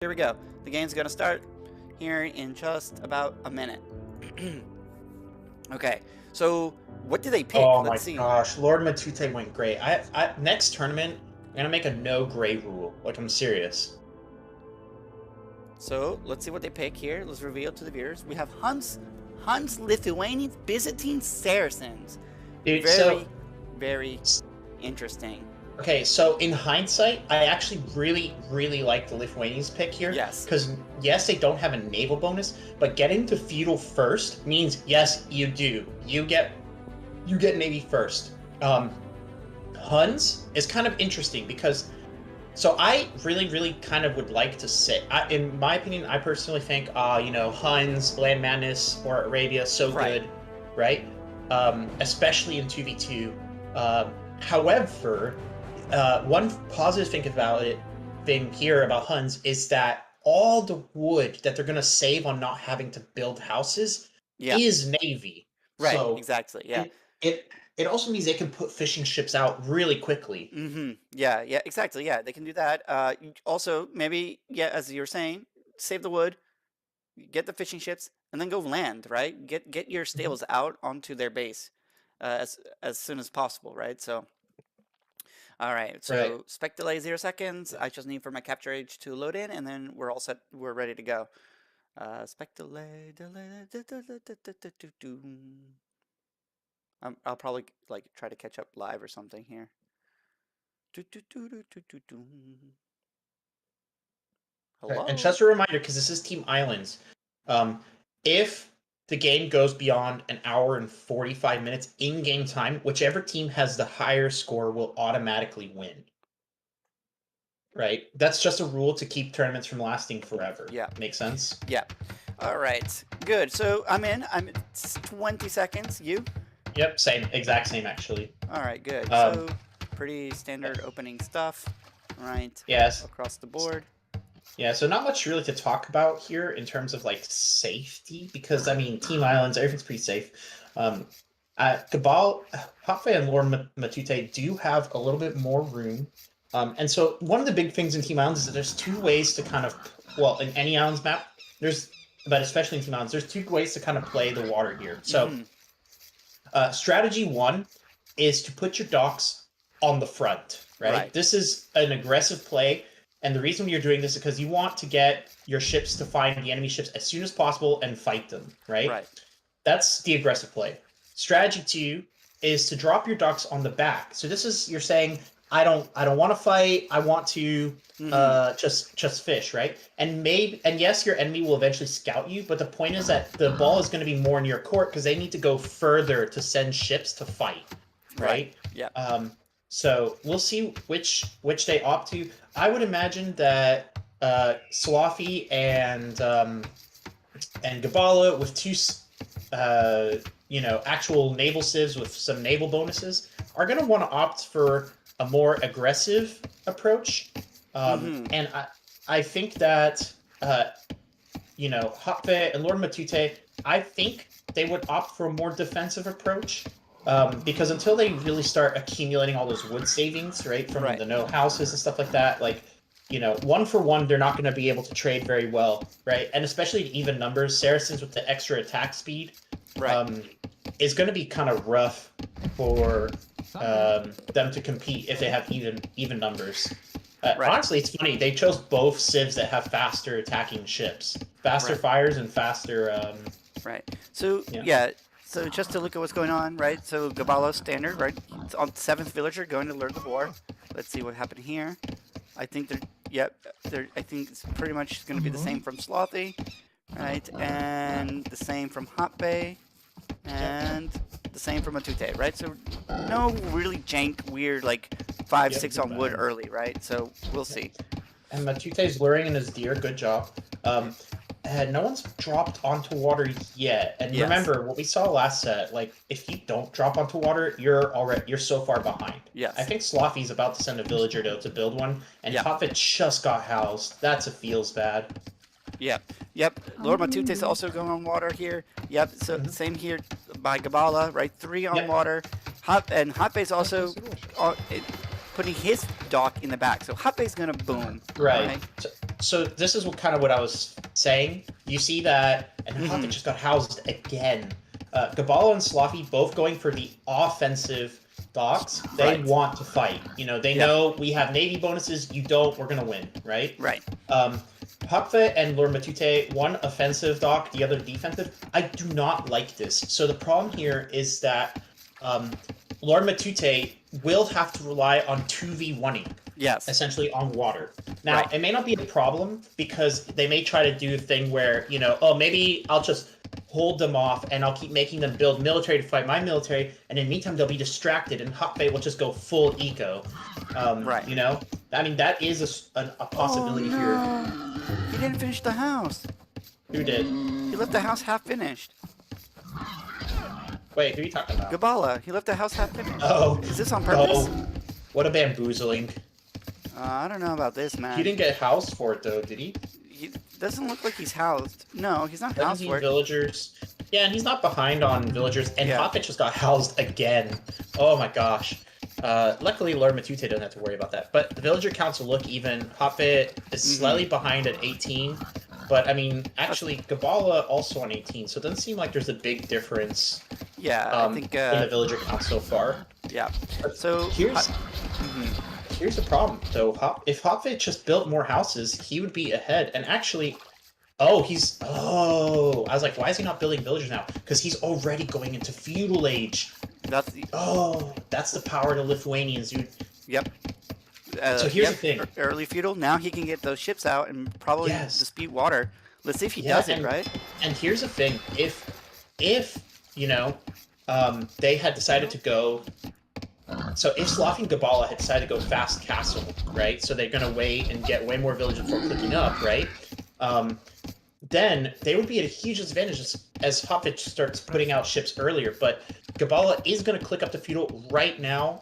Here we go. The game's gonna start here in just about a minute. Okay, so what do they pick? Oh Let's my see. gosh, Lord Matute went great. Next tournament, I'm gonna make a no gray rule. Like, I'm serious. So let's see what they pick here. Let's reveal to the viewers. We have Hunt's Lithuanians, Byzantine Saracens. Dude, Very interesting. okay, so in hindsight, I actually really like the Lithuanians pick here. Yes. Because, yes, they don't have a naval bonus, but getting to feudal first means, yes, you do. You get navy first. Huns is kind of interesting because, so I really kind of would like to sit. In my opinion, I personally think, Huns, Land Madness, or Arabia, so good, right? Especially in 2v2. However, one positive thing here about Huns is that all the wood that they're gonna save on not having to build houses is navy. Right, So exactly, yeah. It also means they can put fishing ships out really quickly. Yeah, exactly, yeah, they can do that. Also, maybe, yeah, as you were saying, save the wood, get the fishing ships, and then go land, right? Get your stables out onto their base as soon as possible, right? So, all right. So spec delay 0 seconds. I just need for my capture age to load in, and then we're all set. We're ready to go. Spec delay. I'll probably like try to catch up live or something here. Hello. And just a reminder, because this is Team Islands, if the game goes beyond an hour and 45 minutes in-game time, whichever team has the higher score will automatically win. Right? That's just a rule to keep tournaments from lasting forever. Yeah. Make sense? Yeah. All right. Good. So I'm in. I'm 20 seconds. You? Yep. Same. Exact same, actually. All right. Good. So pretty standard opening stuff. Right. Yes. Across the board. Yeah, so not much really to talk about here in terms of like safety, because I mean, Team Islands, everything's pretty safe. Gballah, Japve, and Lord Matute do have a little bit more room. And so one of the big things in Team Islands is that there's two ways to kind of, well, in any Islands map, but especially in Team Islands, there's two ways to kind of play the water here. So strategy one is to put your docks on the front, right? This is an aggressive play. And the reason you're doing this is because you want to get your ships to find the enemy ships as soon as possible and fight them, right? That's the aggressive play. Strategy two is to drop your docks on the back. So this is, you're saying, I don't want to fight. I want to just fish, right? And yes, your enemy will eventually scout you, but the point is that the ball is going to be more in your court because they need to go further to send ships to fight, right? Yeah. So we'll see which they opt to. I would imagine that Slothy and Gballah with two actual naval civs with some naval bonuses are going to want to opt for a more aggressive approach. And I think that Japve and Lord Matute, I think they would opt for a more defensive approach. Because until they really start accumulating all those wood savings, right, from the no houses and stuff like that, like, one for one, they're not going to be able to trade very well, right? And especially even numbers, Saracens with the extra attack speed, is going to be kind of rough for them to compete if they have even numbers. Honestly, it's funny. They chose both civs that have faster attacking ships, faster fires and faster. So So just to look at what's going on, right? So Gballah standard, right? It's on 7th villager going to learn the war. Let's see what happened here. I think I think it's pretty much going to be the same from Slothy, right? And the same from Japve, and the same from Matute, right? So no really jank, weird, like 5-6 on wood early, right? So we'll see. And Matute's luring in his deer. Good job. No one's dropped onto water yet. And remember what we saw last set, like if you don't drop onto water, you're so far behind. Yes. I think Slothy's about to send a villager to build one, and Japve just got housed. That's a feels bad. Yep. Lord Matute's also going on water here. Yep. So same here by Gballah, right? 3 on water. And Japve's also putting his dock in the back. So Japve's gonna boom. Right. so this is kind of what I was saying. You see that, and Hotfit just got housed again. Gballah and Slothy both going for the offensive docks. They want to fight. You know, they know we have Navy bonuses. You don't. We're gonna win, right? Right. Japve and Lord Matute, one offensive dock, the other defensive. I do not like this. So the problem here is that Lord Matute will have to rely on 2v1ing. Yes. Essentially on water. Now, it may not be a problem because they may try to do a thing where, you know, oh, maybe I'll just hold them off and I'll keep making them build military to fight my military, and in the meantime they'll be distracted and Japve will just go full eco. You know? I mean, that is a possibility here. He didn't finish the house. Who did? He left the house half finished. Wait, who are you talking about? Gballah. He left the house half finished. Oh. Is this on purpose? Oh. What a bamboozling. I don't know about this, man. He didn't get housed for it, though, did he? He doesn't look like he's housed. No, he's not housed for it. Villagers. Yeah, and he's not behind on villagers. And Hotfit just got housed again. Oh my gosh. Luckily, Lord Matute doesn't have to worry about that. But the villager counts will look even. Hotfit is slightly behind at 18. But, I mean, actually, Gballah also on 18. So it doesn't seem like there's a big difference I think, in the villager count so far. Yeah. So Here's the problem, though. If Hotfit just built more houses, he would be ahead. And actually, I was like, why is he not building villagers now? Because he's already going into feudal age. That's the power to Lithuanians, dude. Yep. So here's the thing. Early feudal. Now he can get those ships out and probably dispute water. Let's see if he does it, right? And here's the thing. If you know, they had decided to go. So if Slothy and Gballah had decided to go fast castle, right? So they're going to wait and get way more villages before clicking up, right? Then they would be at a huge disadvantage as Hotfit starts putting out ships earlier. But Gballah is going to click up to feudal right now,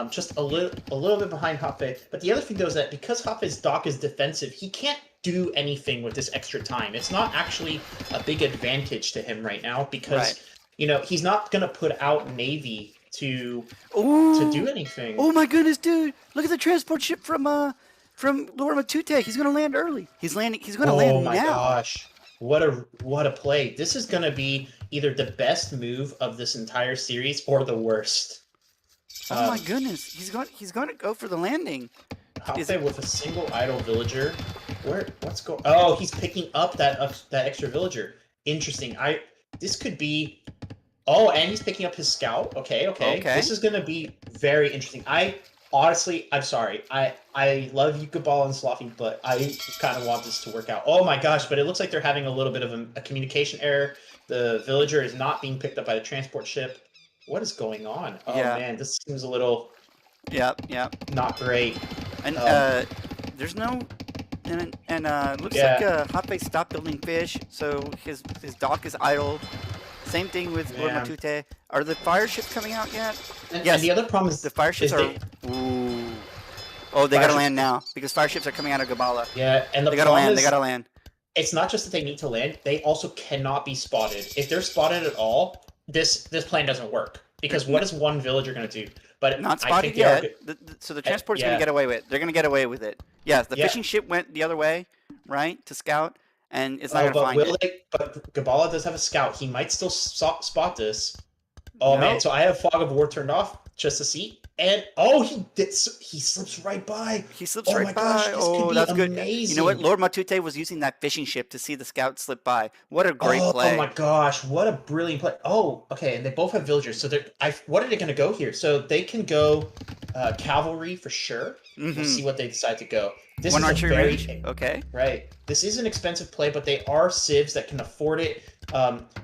just a little bit behind Hotfit. But the other thing, though, is that because Hotfit's dock is defensive, he can't do anything with this extra time. It's not actually a big advantage to him right now because, you know, he's not going to put out Navy to do anything. Oh my goodness, dude! Look at the transport ship from Lord Matute. He's gonna land early. He's gonna land now. Oh my gosh! What a play! This is gonna be either the best move of this entire series or the worst. Oh my goodness! He's gonna go for the landing. Hotfit with a single idle villager. What's going? Oh, he's picking up that extra villager. Interesting. This could be. Oh, and he's picking up his scout. Okay. This is going to be very interesting. Honestly, I'm sorry. I love you, Gballah and Slothy, but I kind of want this to work out. Oh my gosh, but it looks like they're having a little bit of a communication error. The villager is not being picked up by the transport ship. What is going on? Oh man, this seems a little... Yep. Not great. And there's no... And looks like Japve stopped building fish, so his dock is idle. Same thing with Lord Matute. Are the fire ships coming out yet? Yes. And the other problem is the fire ships are. Ooh. Oh, they gotta land now because fire ships are coming out of Gballah. Yeah, and they gotta land. They gotta land. It's not just that they need to land; they also cannot be spotted. If they're spotted at all, this plan doesn't work because what is one villager gonna do? But not spotted yet. So the transport is gonna get away with it. They're gonna get away with it. Yes, the fishing ship went the other way, right, to scout. And it's not going to find it. But Gballah does have a scout. He might still spot this. Oh, man. So I have Fog of War turned off just to see. And, he slips right by. He slips right by. That's good. You know what? Lord Matute was using that fishing ship to see the scout slip by. What a great play. Oh, my gosh. What a brilliant play. Oh, okay. And they both have villagers. So what are they going to go here? So they can go cavalry for sure. We'll see what they decide to go. This One is archery range. Okay. Right. This is an expensive play, but they are civs that can afford it.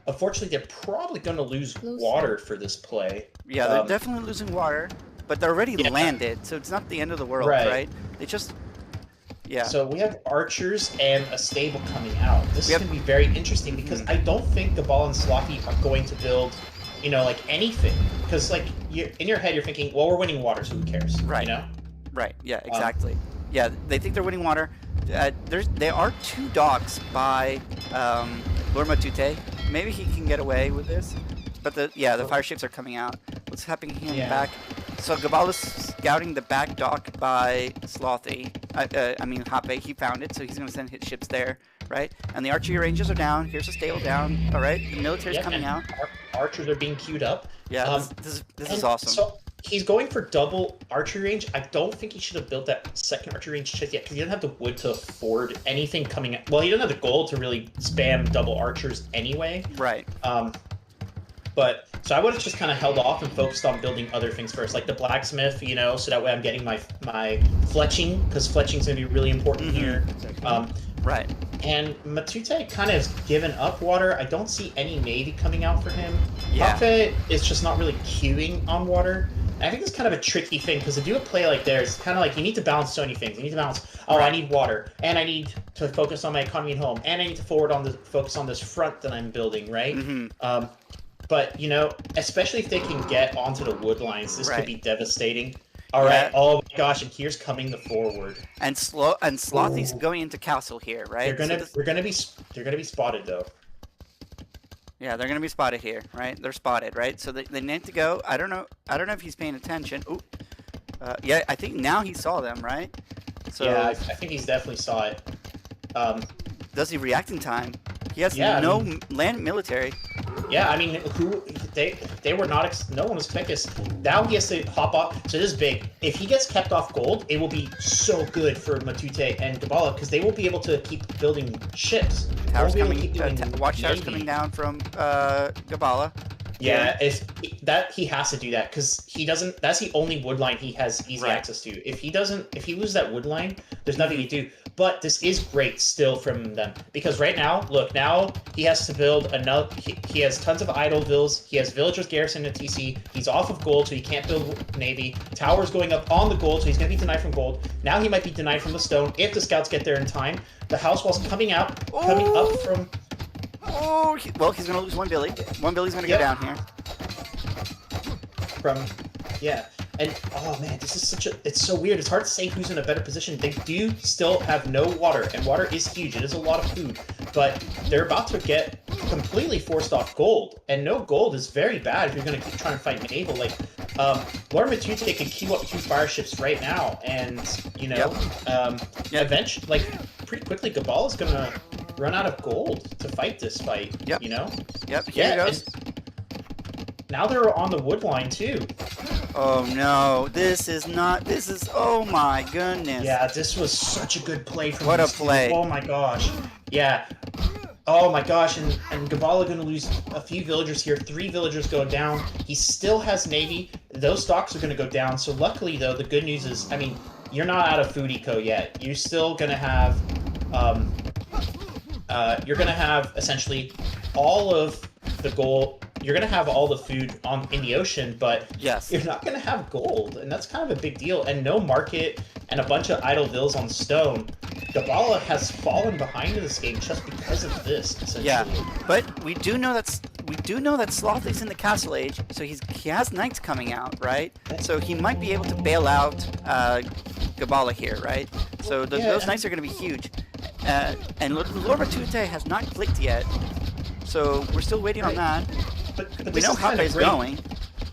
Unfortunately, they're probably going to lose water for this play. Yeah, they're definitely losing water, but they're already landed, so it's not the end of the world, right? They just... Yeah. So we have archers and a stable coming out. This is going to be very interesting because I don't think Gballah and Slothy are going to build, you know, like anything. Because, like, in your head, you're thinking, well, we're winning water, so who cares? Right. You know? Right. Yeah, exactly. Yeah, they think they're winning water. There are 2 docks by Lord Matute. Maybe he can get away with this. But the fire ships are coming out. What's happening here in the back? So Gballah's scouting the back dock by Slothy. I mean, Japve, he found it, so he's going to send his ships there, right? And the archery ranges are down. Here's a stable down, all right? The military's coming out. Archers are being queued up. Yeah, this is awesome. So he's going for double archery range. I don't think he should have built that second archery range just yet, because he doesn't have the wood to afford anything coming out. Well, he doesn't have the gold to really spam double archers anyway. Right. But so I would have just kind of held off and focused on building other things first, like the blacksmith, you know, so that way I'm getting my fletching, because fletching's gonna be really important here. Right. And Matute kind of has given up water. I don't see any navy coming out for him. Yeah. Japve is just not really queuing on water. And I think it's kind of a tricky thing, because to do a play like there, it's kind of like you need to balance so many things. You need to balance, oh, I need water, and I need to focus on my economy at home, and I need to focus on this front that I'm building, right? But, you know, especially if they can get onto the wood lines, this could be devastating. All right. Oh my gosh, and here's coming the forward. And Slothy's going into castle here, right? They're gonna be spotted though. Yeah, they're gonna be spotted here, right? They're spotted, right? So they need to go. I don't know if he's paying attention. Ooh. Yeah, I think now he saw them, right? So yeah, I think he's definitely saw it. Does he react in time? He has no land military. Yeah, I mean, they were not. No one was expecting this. Now he has to hop off. So this is big. If he gets kept off gold, it will be so good for Matute and Gballah, because they will be able to keep building ships. Towers coming. Watchtowers coming down from Gballah. Yeah, he has to do that, because he doesn't. That's the only wood line he has easy access to. If he loses that wood line, there's nothing to do. But this is great still from them, because right now, look, now he has to build another. He has tons of idle vills. He has villagers garrison in TC. He's off of gold, so he can't build navy. Towers going up on the gold, so he's gonna be denied from gold. Now he might be denied from the stone if the scouts get there in time. The house walls coming up from. Oh, he's going to lose one Billy. One Billy's going to go down here. And oh man, this is it's so weird. It's hard to say who's in a better position. They do still have no water, and water is huge. It is a lot of food, but they're about to get completely forced off gold, and no gold is very bad if you're going to keep trying to fight naval. Like, Lord Matute can queue up 2 fire ships right now, and you know, eventually, like pretty quickly, Gballah is going to run out of gold to fight this fight. You know. Here he goes. Now they're on the wood line too. Oh no, this is oh my goodness. Yeah, this was such a good play from What a play. Oh my gosh. Yeah. Oh my gosh, and Gballah gonna lose a few villagers here. 3 villagers go down. He still has navy. Those stocks are gonna go down. So luckily though, the good news is, I mean, you're not out of food eco yet. You're still gonna have you're gonna have essentially all of the gold. You're gonna have all the food in the ocean, but you're not gonna have gold, and that's kind of a big deal. And no market, and a bunch of idle vills on stone. Gballah has fallen behind in this game just because of this. Essentially. Yeah, but we do know that Slothy's in the castle age, so he has knights coming out, right? So he might be able to bail out Gballah here, right? So those knights are gonna be huge. And Lord Matute has not clicked yet, so we're still waiting on that. But we know how he's going.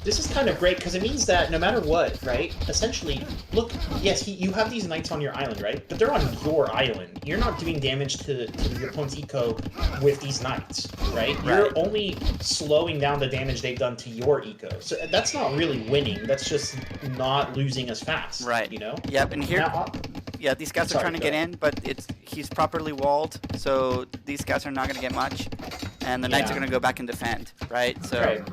This is kind of great, because it means that no matter what, right? Essentially, look, yes, you have these knights on your island, right? But they're on your island. You're not doing damage to your opponent's eco with these knights, right? You're only slowing down the damage they've done to your eco. So that's not really winning. That's just not losing as fast, right? You know? Yep. And here, these scouts are trying to get in, but he's properly walled, so these scouts are not going to get much, and the knights are going to go back and defend, right? So.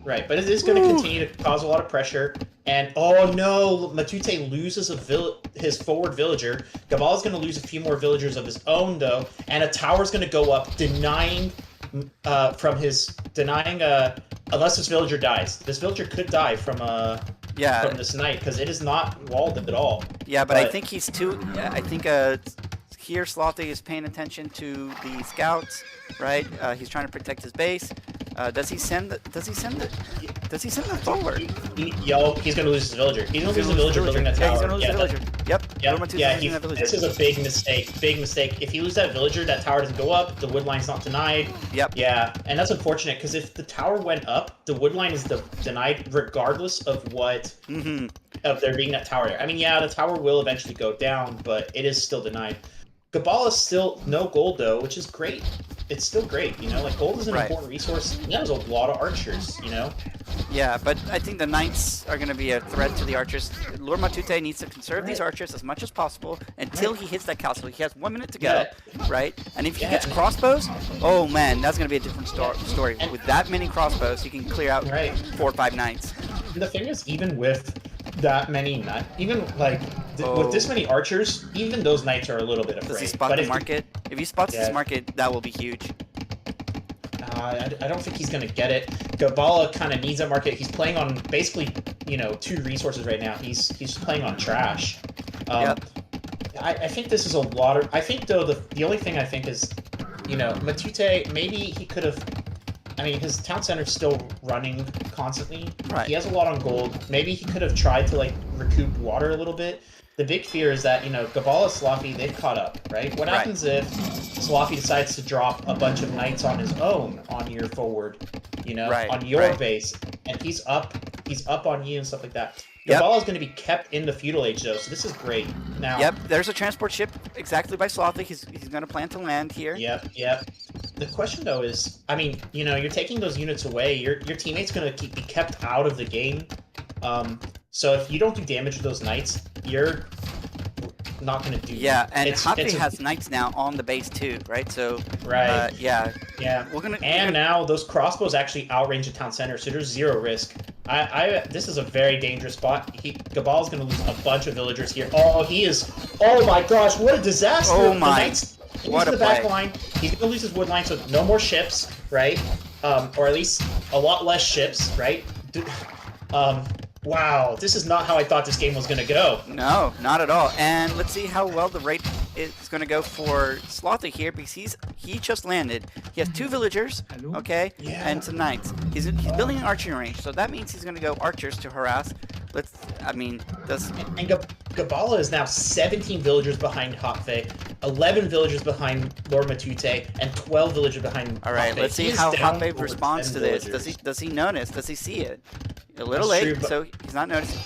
Right, but it is going to continue to cause a lot of pressure. And oh no, Matute loses his forward villager. Gballah is going to lose a few more villagers of his own though, and a tower is going to go up, denying unless this villager dies. This villager could die from this knight, because it is not walled at all. Yeah, but I think he's too. I think here Slothy is paying attention to the scouts, right? He's trying to protect his base. Does he send them forward? He's gonna lose his villager. He's gonna lose the villager building that tower. Yeah, he's gonna lose the villager. This is a big mistake. Big mistake. If he loses that villager, that tower doesn't go up. The wood line's not denied. Yeah, and that's unfortunate, because if the tower went up, the wood line is denied regardless of what. of there being that tower there. I mean, yeah, the tower will eventually go down, but it is still denied. Gballah is still no gold though, which is great. It's still great, you know. Like gold is an important resource. He has a lot of archers, you know. Yeah, but I think the knights are going to be a threat to the archers. Lord Matute needs to conserve these archers as much as possible until he hits that castle. He has 1 minute to go, right? And if he gets crossbows, oh man, that's going to be a different story. With that many crossbows, he can clear out 4 or 5 knights. And the thing is, even with that many knights, even like with this many archers, even those knights are a little bit afraid. Does he spot the market? If he spots this market, that will be huge. I don't think he's going to get it. Gballah kind of needs a market. He's playing on basically, you know, 2 resources right now. He's playing on trash. I think this is a lot of... I think, though, the only thing I think is, you know, Matute, maybe he could have... I mean, his town center's still running constantly. He has a lot on gold. Maybe he could have tried to, like, recoup water a little bit. The big fear is that, you know, Gballah, Slothy, they've caught up, right? What happens if Slothy decides to drop a bunch of knights on his own on your forward, you know, on your base, and he's up on you and stuff like that. Gballah is going to be kept in the feudal age, though, so this is great. Now, there's a transport ship exactly by Slothy. He's going to plan to land here. The question, though, is, I mean, you know, you're taking those units away. Your teammate's going to be kept out of the game. So if you don't do damage to those knights, you're not going to do and Japve has knights now on the base too, right? So now those crossbows actually outrange the town center, so there's 0 risk. This is a very dangerous spot. Gaballah's going to lose a bunch of villagers here. Oh my gosh, what a disaster! Oh my! What a back line. He's going to lose his wood line, so no more ships, right? Or at least a lot less ships, right? Wow, this is not how I thought this game was going to go. No, not at all. And let's see how well the rate is going to go for Slothy here, because he just landed. He has 2 villagers, okay, and some knights. He's building an archering range, so that means he's going to go archers to harass. And Gballah is now 17 villagers behind Japve, 11 villagers behind Lord Matute, and 12 villagers behind All right, let's see how Japve responds to this. Does he notice? Does he see it? A little late, so he's not noticing.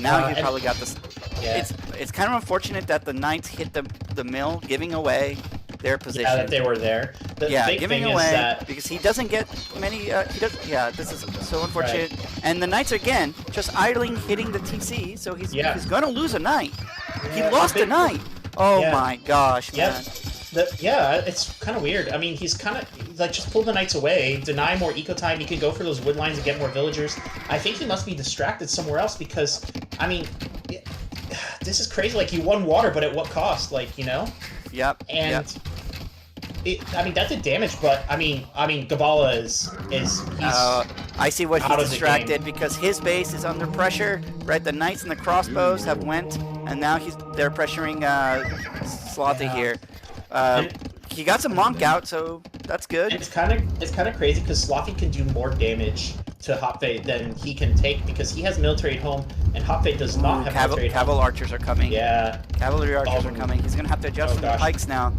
Now he probably got this. It's kind of unfortunate that the knights hit the mill, giving away their position. Yeah, that they were there. The big giving thing away is that... because he doesn't get many. This is so unfortunate. And the knights again just idling, hitting the TC, so he's gonna lose a knight. He lost a knight. Oh my gosh, man. It's kind of weird. I mean, he's kind of like just pull the knights away, deny more eco time. He can go for those wood lines and get more villagers. I think he must be distracted somewhere else because, I mean, this is crazy. Like, you won water, but at what cost? Like, you know? And I mean, that did damage, but I mean, Gballah is I see what he's distracted because his base is under pressure, right? The knights and the crossbows have went, and now they're pressuring Slothy here. He got some monk out, so that's good. It's kind of crazy because Slothy can do more damage to Japve than he can take because he has military at home, and Japve does not have military at home. Cavalry archers are coming. Cavalry archers are coming. He's gonna have to adjust from the pikes now.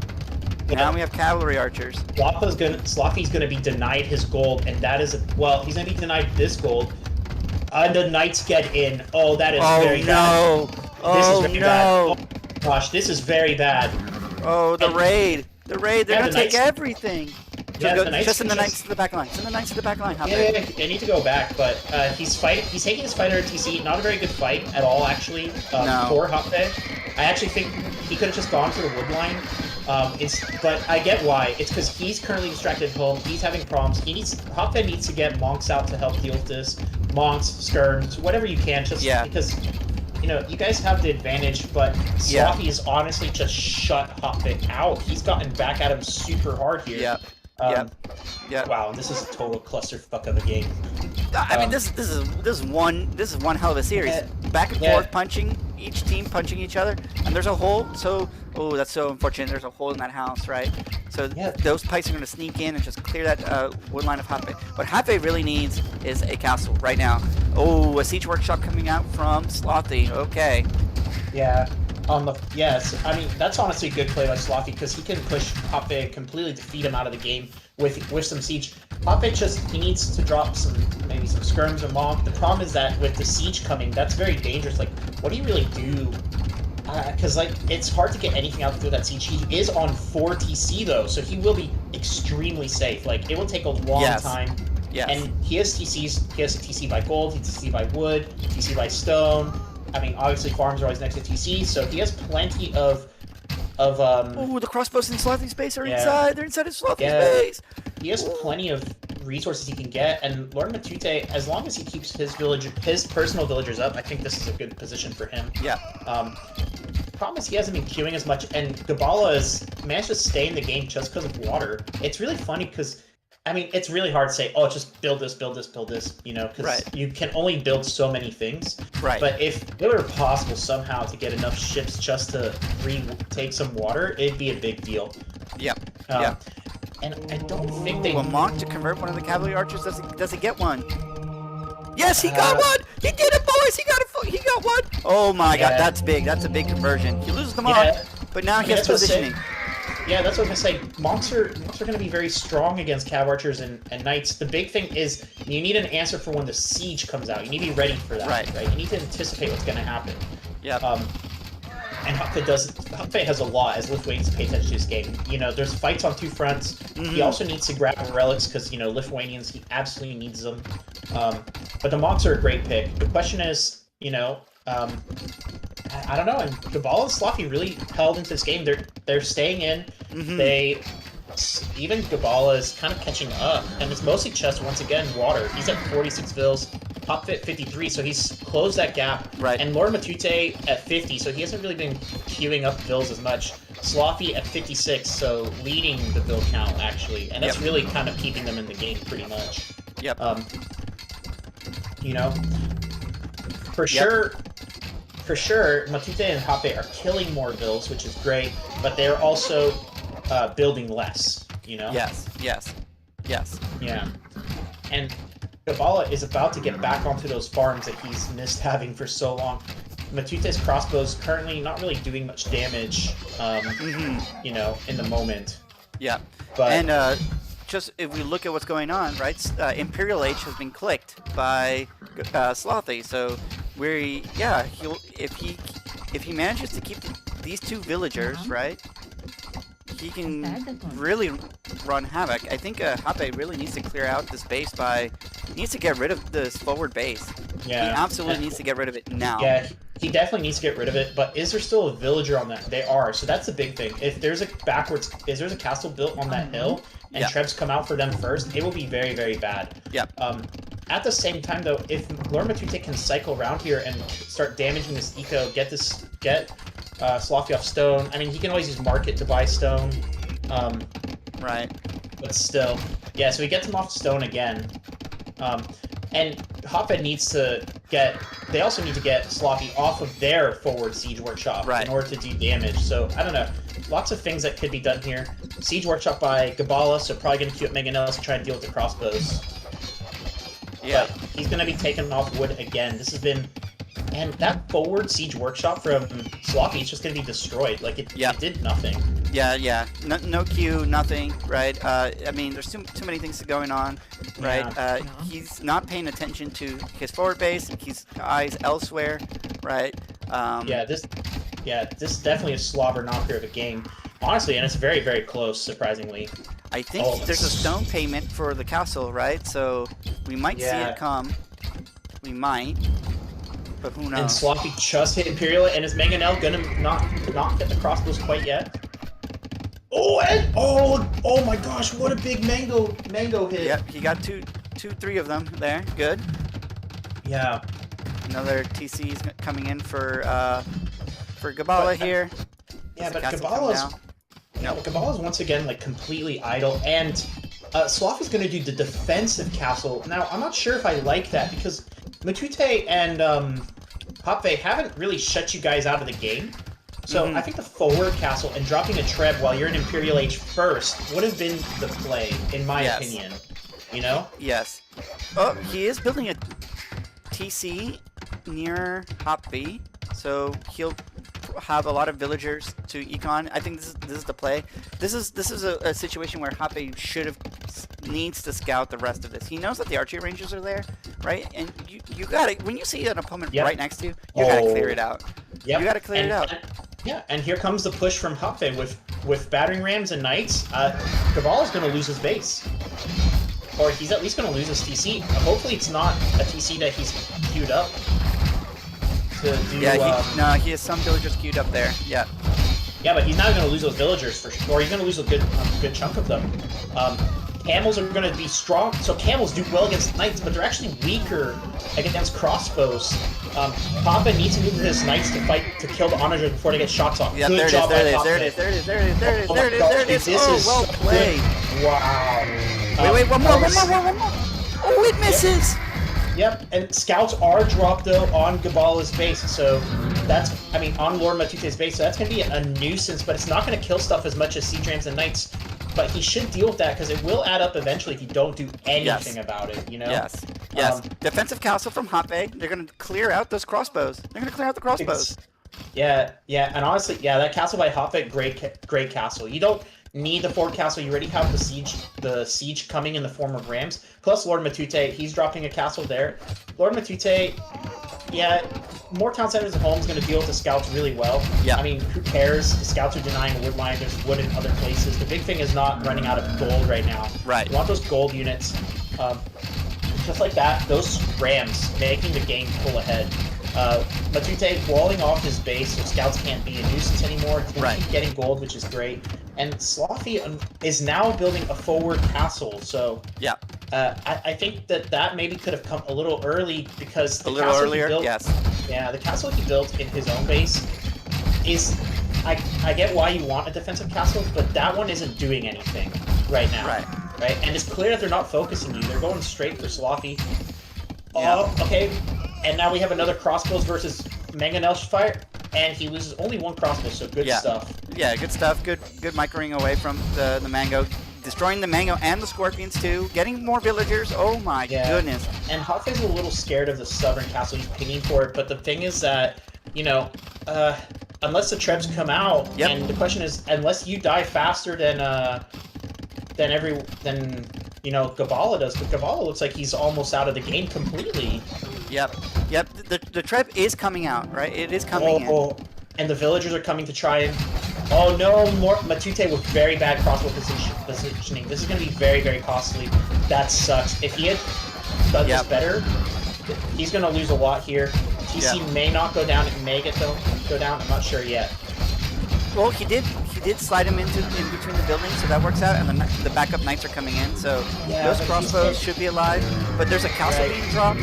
Now we have cavalry archers. Slothy's gonna be denied his gold, and that is he's gonna be denied this gold. And the knights get in. Oh, that is very bad. This is very bad. Oh gosh, this is very bad. Oh, the raid! They're gonna take everything. Just send the knights to the back line. Send the knights to the back line. They need to go back, but he's taking his fighter at TC. Not a very good fight at all, actually. For Japve. I actually think he could have just gone for the wood line. But I get why. It's because he's currently distracted at home. He's having problems. Japve needs to get monks out to help deal with this. Monks, skirms, whatever you can, just because. You know, you guys have the advantage, but Slothy is honestly just shut Japve out. He's gotten back at him super hard here. Wow, this is a total clusterfuck of a game. I mean, this is one hell of a series. Back and forth punching, each team punching each other, and there's a hole. So, that's so unfortunate. There's a hole in that house, right? So those pikes are going to sneak in and just clear that wood line of Japve. What Japve really needs is a castle right now. Oh, a siege workshop coming out from Slothy. Okay. Yeah. On the yes, I mean that's honestly a good play by Slothy because he can push Japve, completely defeat him out of the game with some siege. Japve he needs to drop maybe some skirms or mob. The problem is that with the siege coming, that's very dangerous. Like, what do you really do? Because like it's hard to get anything out through that siege. He is on 4 TC though, so he will be extremely safe. Like it will take a long time. Yes. And he has TCs. He has a TC by gold, he has TC by wood, TC by stone. I mean, obviously farms are always next to TC, so he has plenty of Ooh, the crossbows in Slothy's base are inside. They're inside of Slothy's base. He has plenty of resources he can get, and Lord Matute, as long as he keeps his personal villagers up, I think this is a good position for him. Yeah. Problem is he hasn't been queuing as much, and Gballah has managed to stay in the game just because of water. It's really funny because, I mean, it's really hard to say, oh, just build this, you know, because you can only build so many things. Right. But if it were possible somehow to get enough ships just to take some water, it'd be a big deal. Yep. And I don't think they... Will Monk to convert one of the cavalry archers? Does he get one? Yes, he got one! He did it, boys! He got one! Oh my god, that's big. That's a big conversion. He loses the Monk, but now he has positioning. Yeah, that's what I was gonna say. Monks are gonna be very strong against cav archers and knights. The big thing is you need an answer for when the siege comes out. You need to be ready for that. Right? You need to anticipate what's gonna happen. Yeah. And Japve has a lot as Lithuanians pay attention to this game. You know, there's fights on two fronts. He also needs to grab relics because, you know, Lithuanians, he absolutely needs them. But the Monks are a great pick. The question is, you know, I don't know. And Gballah and Slothy really held into this game. They're staying in. Even Gballah is kind of catching up, and it's mostly chest once again. Water. He's at 46 vills. Popfit 53, so he's closed that gap. Right. And Lord Matute at 50, so he hasn't really been queuing up vills as much. Slothy at 56, so leading the vill count actually, and that's really kind of keeping them in the game pretty much. Yep. You know, for sure, Matute and Japve are killing more vills, which is great, but they're also building less. You know. Yes. Yeah. And Gballah is about to get back onto those farms that he's missed having for so long. Matute's crossbows currently not really doing much damage, you know, in the moment. Yeah. But, and just if we look at what's going on, right? Imperial H has been clicked by Slothy, so if he manages to keep these two villagers, right? He can really run havoc. I think Japve really needs to clear out this base he needs to get rid of this forward base. Yeah. He absolutely needs to get rid of it now. Yeah, he definitely needs to get rid of it, but is there still a villager on that? They are, so that's the big thing. If there's a castle built on that hill, and Trebs come out for them first, it will be very, very bad. Yeah. At the same time, though, if Lord Matute can cycle around here and start damaging this eco, get Slothy off stone. I mean, he can always use market to buy stone. Right. But still. Yeah, so he gets him off stone again. And Japve needs to they also need to get Slothy off of their forward siege workshop in order to do damage. So, I don't know. Lots of things that could be done here. Siege workshop by Gballah, so probably going to queue up Mangonels to try and deal with the crossbows. Yeah. But he's going to be taking off wood again. This has been... And that forward siege workshop from Slothy is just going to be destroyed. Like, it did nothing. Yeah. No queue, nothing, right? I mean, there's too many things going on, right? Yeah. He's not paying attention to his forward base. He's eyes elsewhere, right? This is definitely a slobber knocker of a game. Honestly, and it's very, very close, surprisingly. I think there's a stone payment for the castle, right? So we might see it come. We might. But who knows? And Slothy just hit Imperial, and is Mangonel gonna not get the crossbows quite yet? Oh my gosh, what a big mango hit. Yep, he got three of them there. Good. Yeah. Another TC's coming in for Gballah here. Yeah, but Gbalah's once again like completely idle, and Slothy's gonna do the defensive castle. Now, I'm not sure if I like that because Matute and Japve haven't really shut you guys out of the game. So I think the forward castle and dropping a Treb while you're in Imperial Age first would have been the play, in my opinion. You know? Yes. Oh, he is building a TC near Japve, so he'll have a lot of villagers to econ. I think this is the play. This is a situation where Japve needs to scout the rest of this. He knows that the archery ranges are there, right? And you gotta, when you see an opponent right next to you, you gotta clear it out. Yep. You gotta clear it out. And here comes the push from Japve with battering rams and knights. Gballah is going to lose his base, or he's at least going to lose his TC. Hopefully, it's not a TC that he's queued up to do. Yeah, he has some villagers queued up there. Yeah. Yeah, but he's not going to lose those villagers for sure, or he's going to lose a good chunk of them. Camels are going to be strong, so camels do well against knights, but they're actually weaker against crossbows. Papa needs to move his knights to fight to kill the onagers before they get shots off. Yeah, Good job by Papa. There it is. Oh, well played. Wow. Wait, one more. Oh, it misses. Yep, and scouts are dropped though on Gaballah's base, so on Lord Matute's base, so that's going to be a nuisance, but it's not going to kill stuff as much as siege rams and knights. But he should deal with that because it will add up eventually if you don't do anything about it, you know? Yes. Defensive castle from Japve. They're going to clear out those crossbows. They're going to clear out the crossbows. Yeah, and honestly, that castle by Japve, great castle. You don't need the fort castle. You already have the siege coming in the form of rams. Plus Lord Matute, he's dropping a castle there. Lord Matute, more town centers and homes going to deal with the scouts really well. Yeah. I mean, who cares? The scouts are denying wood line. There's wood in other places. The big thing is not running out of gold right now. Right. You want those gold units. Just like that, those rams making the game pull ahead. Matute walling off his base so scouts can't be a nuisance anymore. He's going to keep getting gold, which is great. And Slothy is now building a forward castle, so I think that maybe could have come a little early because the castle earlier. He built, the castle he built in his own base is. I get why you want a defensive castle, but that one isn't doing anything right now. Right, and it's clear that they're not focusing you. They're going straight for Slothy. Oh, okay. And now we have another crossbows versus Mangonel's fire, and he loses only one crossbow, so good stuff. Yeah, good stuff. Good microing away from the mango. Destroying the mango and the scorpions too. Getting more villagers. Oh my goodness. And Hotface is a little scared of the stubborn castle. He's pinging for it, but the thing is that, unless the trebs come out, and the question is, unless you die faster than Gballah does, but Gballah looks like he's almost out of the game completely. Yep. The trap is coming out, right? It is coming in. And the villagers are coming to try and... Oh no, more Matute with very bad crossbow positioning. This is going to be very, very costly. That sucks. If he had done this better, he's going to lose a lot here. TC may not go down. It may go down. I'm not sure yet. Well, he did slide him in between the buildings, so that works out, and the backup knights are coming in, so those crossbows should be alive. But there's a castle being dropped.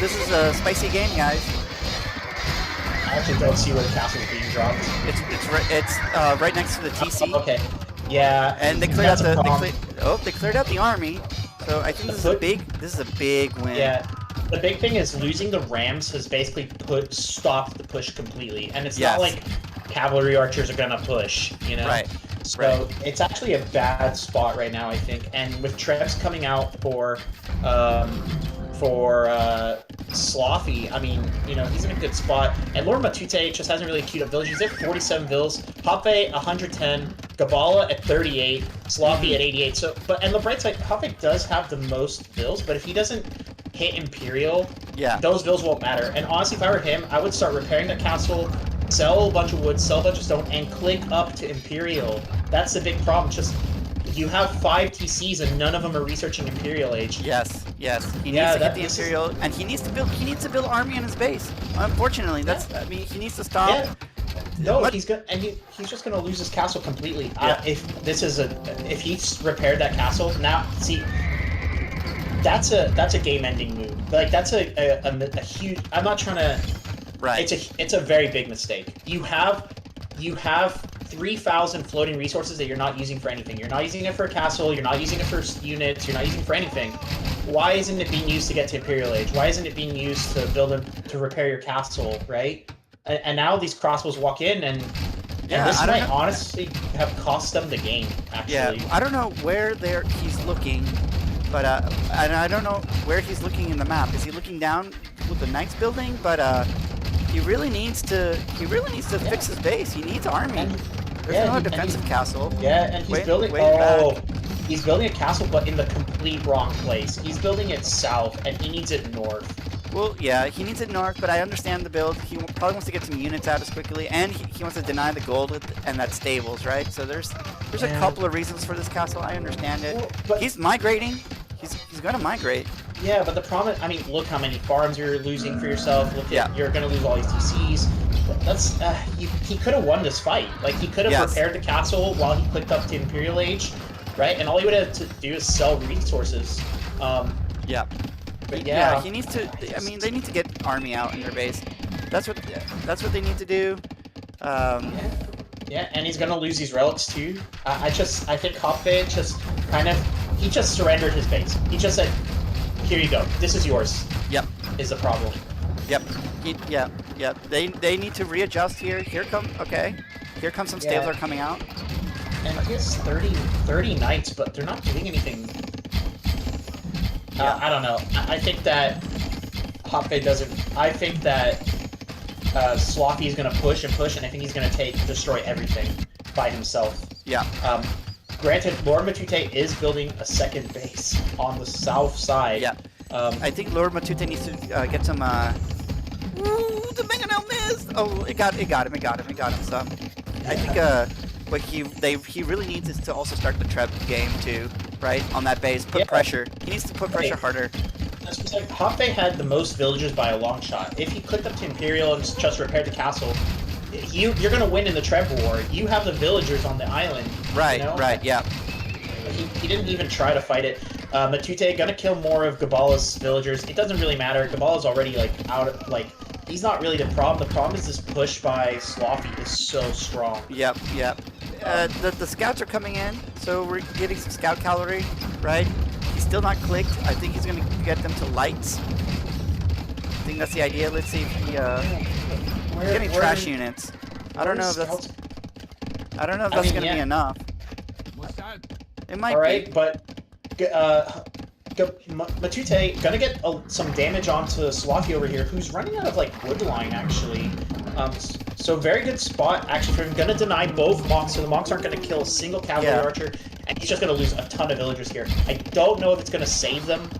This is a spicy game, guys. I actually don't see where the castle's being dropped. It's right next to the TC. Okay. Yeah. And they cleared out they cleared out the army. So I think this is a big win. Yeah. The big thing is losing the rams has basically stopped the push completely, and it's not like cavalry archers are gonna push, you know. Right. So it's actually a bad spot right now, I think. And with Trebs coming out for Slothy, I mean, he's in a good spot. And Lord Matute just hasn't really queued up villages. He's at 47 vills, Japve 110, Gballah at 38, Slothy at 88. So, and the bright side, Japve does have the most vills, but if he doesn't hit Imperial, those vills won't matter. And honestly, if I were him, I would start repairing the castle, sell a bunch of wood, sell a bunch of stone, and click up to Imperial. That's the big problem. Just you have 5 TCs and none of them are researching Imperial Age. Yes. He needs to get the Imperial, and he needs to build army in his base. Unfortunately, he needs to stop. Yeah. No, he's just gonna lose his castle completely. If he's repaired that castle now, see. That's a game-ending move. Like that's a huge. I'm not trying to. Right. It's a very big mistake. You have 3,000 floating resources that you're not using for anything. You're not using it for a castle. You're not using it for units. You're not using it for anything. Why isn't it being used to get to Imperial Age? Why isn't it being used to repair your castle? Right. And now these crossbows walk in and this might honestly have cost them the game. Actually. Yeah. I don't know where he's looking. But and I don't know where he's looking in the map. Is he looking down with the knights building? But He really needs to fix his base. He needs army. And, There's no defensive castle. Yeah, and he's building. He's building a castle, but in the complete wrong place. He's building it south, and he needs it north. Well, yeah, he needs it north, but I understand the build. He probably wants to get some units out as quickly, and he wants to deny the gold and that stables, right? So there's a couple of reasons for this castle. I understand it. Well, but he's migrating. He's going to migrate. Yeah, but the problem, I mean, look how many farms you're losing for yourself. Look at, you're going to lose all these DCs. That's he could have won this fight. Like, he could have repaired the castle while he clicked up to Imperial Age, right? And all he would have to do is sell resources. Yeah. But yeah, he needs to. I mean, they need to get army out in their base. That's what they need to do. Yeah, and he's gonna lose these relics too. I think Japve he just surrendered his base. He just said, "Here you go. This is yours." Yep. Is the problem. Yep. Yep. They need to readjust here. Here come some stables are coming out. And he has 30 knights, but they're not doing anything. I don't know. I think that Japve doesn't. I think that Slothy is going to push, and I think he's going to destroy everything by himself. Yeah. Granted, Lord Matute is building a second base on the south side. Yeah. I think Lord Matute needs to get some. Ooh, the Mega Nail missed. Oh, it got him. So I think what he really needs is to also start the Treb game too, right? On that base, put pressure. He needs to put pressure harder. Japve had the most villagers by a long shot. If he clicked up to Imperial and just repaired the castle, you're gonna win in the Treb war. You have the villagers on the island. Right. You know? Right. Yeah. He didn't even try to fight it. Matute gonna kill more of Gballah's villagers. It doesn't really matter. Gballah's already he's not really the problem. The problem is this push by Slothy is so strong. Yep. The scouts are coming in, so we're getting some scout cavalry, right? He's still not clicked. I think he's gonna get them to lights. I think that's the idea. Let's see if he he's getting trash units. I don't know if that's gonna be enough. It might be. But Matute gonna get some damage onto Slothy over here, who's running out of wood line actually. So very good spot actually for him. Gonna deny both monks, so the monks aren't gonna kill a single cavalry archer, and he's just gonna lose a ton of villagers here. I don't know if it's gonna save them,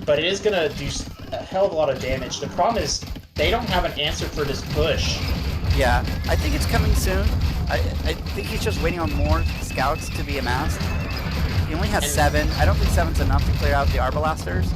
but it is gonna do a hell of a lot of damage. The problem is they don't have an answer for this push. Yeah, I think it's coming soon. I think he's just waiting on more scouts to be amassed. He only has 7. I don't think 7's enough to clear out the Arbalasters.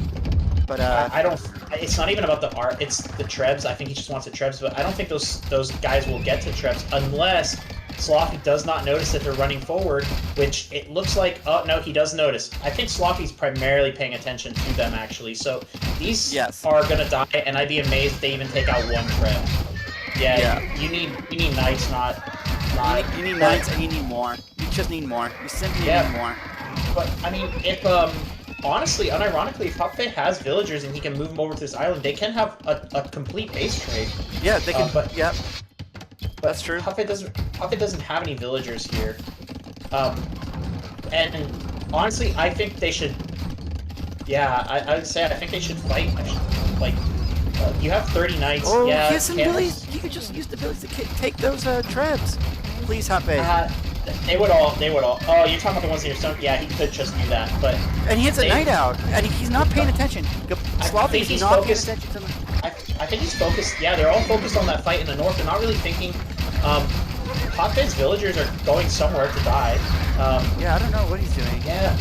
But I don't. It's not even about the art. It's the Trebs. I think he just wants the Trebs, but I don't think those guys will get to Trebs unless Slothy does not notice that they're running forward, which it looks like. Oh no, he does notice. I think Slothy's primarily paying attention to them actually. So these are gonna die, and I'd be amazed if they even take out one Treb. Yeah. You need knights, not. You need knights, and you need more. You just need more. You simply need more. But I mean, if honestly, unironically, if Japve has villagers and he can move them over to this island, they can have a complete base trade. Yeah, they can. That's true. Japve doesn't have any villagers here. And honestly, I think they should. Yeah, I would say I think they should fight. You have 30 knights. Oh, yes, and Billy's. You could just use the Billies to take those Trebs. Please, Japve. They would all. Oh, you're talking about the ones in your stone? Yeah, he could just do that, but. And he hits a night out, and he's not paying attention. Slothy's not paying attention to them. I think he's focused. Yeah, they're all focused on that fight in the north. They're not really thinking. Japve's villagers are going somewhere to die. Yeah, I don't know what he's doing. Yeah,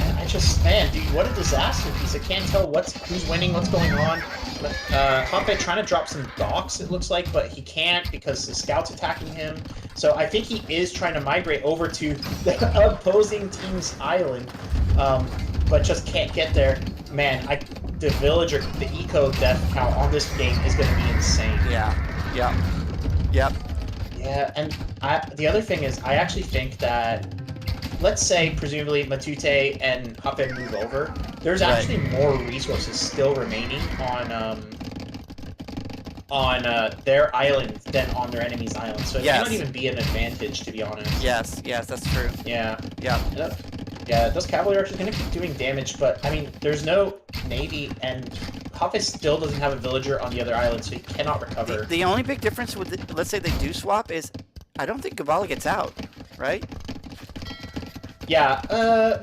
man, dude, what a disaster piece. I can't tell who's winning, what's going on. Japve trying to drop some docks, it looks like, but he can't because the scout's attacking him. So I think he is trying to migrate over to the opposing team's island, but just can't get there. Man, the eco death count on this game is going to be insane. Yeah, and the other thing is, I actually think that, let's say, presumably, Matute and Japve move over, there's actually more resources still remaining on their island than on their enemy's island. So it may not even be an advantage, to be honest. Yes, that's true. Yeah. Those cavalry archers are going to keep doing damage, but, I mean, there's no navy, and Japve still doesn't have a villager on the other island, so he cannot recover. The only big difference with, let's say they do swap, is I don't think Gballah gets out, right? Yeah,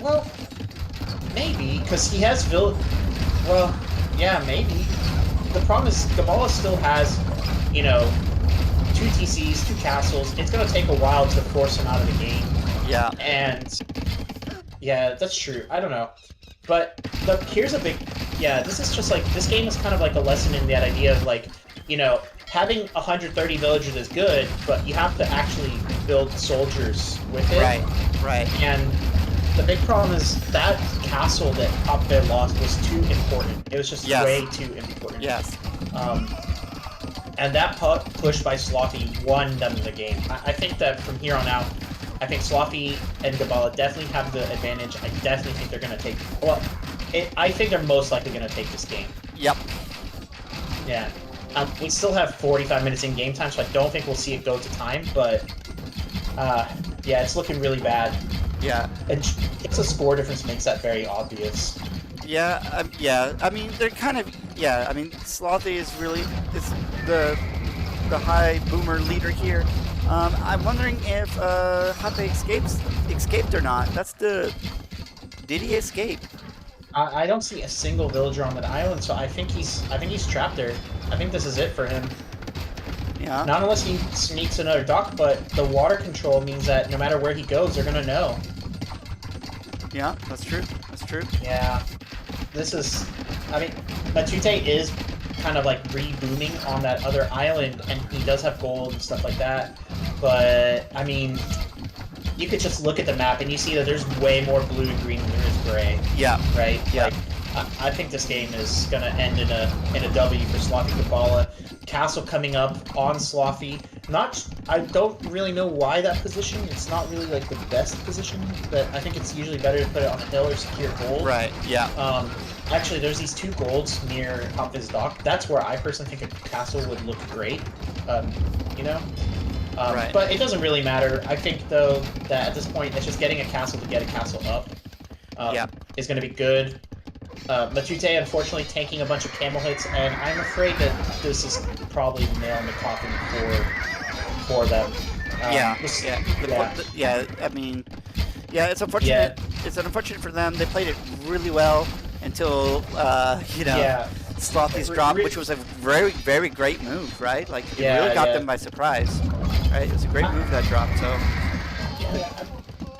well, maybe, because he has well, yeah, maybe. The problem is Gballah still has, you know, 2 TCs, 2 castles. It's going to take a while to force him out of the game. Yeah. And, yeah, that's true. I don't know. But here's a big... Yeah, this is just like... This game is kind of like a lesson in that idea of, like, you know, having 130 villagers is good, but you have to actually build soldiers with it. Right. And the big problem is that castle that Japve lost was too important. It was just way too important. Yes. And that push by Slothy won them the game. I think that from here on out, I think Slothy and Gballah definitely have the advantage. I definitely think they're going to take... Well, I think they're most likely going to take this game. Yep. Yeah. We still have 45 minutes in game time, so I don't think we'll see it go to time, but... yeah, it's looking really bad. Yeah. And it's a score difference makes that very obvious. Yeah, yeah. I mean, they're kind of... Yeah, I mean, Slothy is really... It's the high boomer leader here. I'm wondering if Japve escaped or not. That's the... Did he escape? I don't see a single villager on that island, so I think he's trapped there. I think this is it for him. Yeah. Not unless he sneaks another dock, but the water control means that no matter where he goes, they're gonna know. Yeah, that's true. That's true. Yeah. This is... I mean, Matute is kind of like re-booming on that other island, and he does have gold and stuff like that, but, I mean... You could just look at the map and you see that there's way more blue and green than there is gray. Yeah. Right? Yeah. Like, I think this game is gonna end in a W for Slothy Gballah. Castle coming up on Slothy. I don't really know why that position. It's not really like the best position, but I think it's usually better to put it on a hill or secure gold. Right. Yeah. Actually, there's these 2 golds near Japve's dock. That's where I personally think a castle would look great. You know. Right. But it doesn't really matter. I think, though, that at this point, it's just getting a castle to get a castle up is going to be good. Matute, unfortunately, tanking a bunch of camel hits, and I'm afraid that this is probably the nail in the coffin for them. I mean, yeah, it's unfortunate. Yeah. It's unfortunate for them. They played it really well until, Slothy's drop, which was a very, very great move, right? Like, it really got them by surprise. Right? It was a great move, that drop, so... Yeah,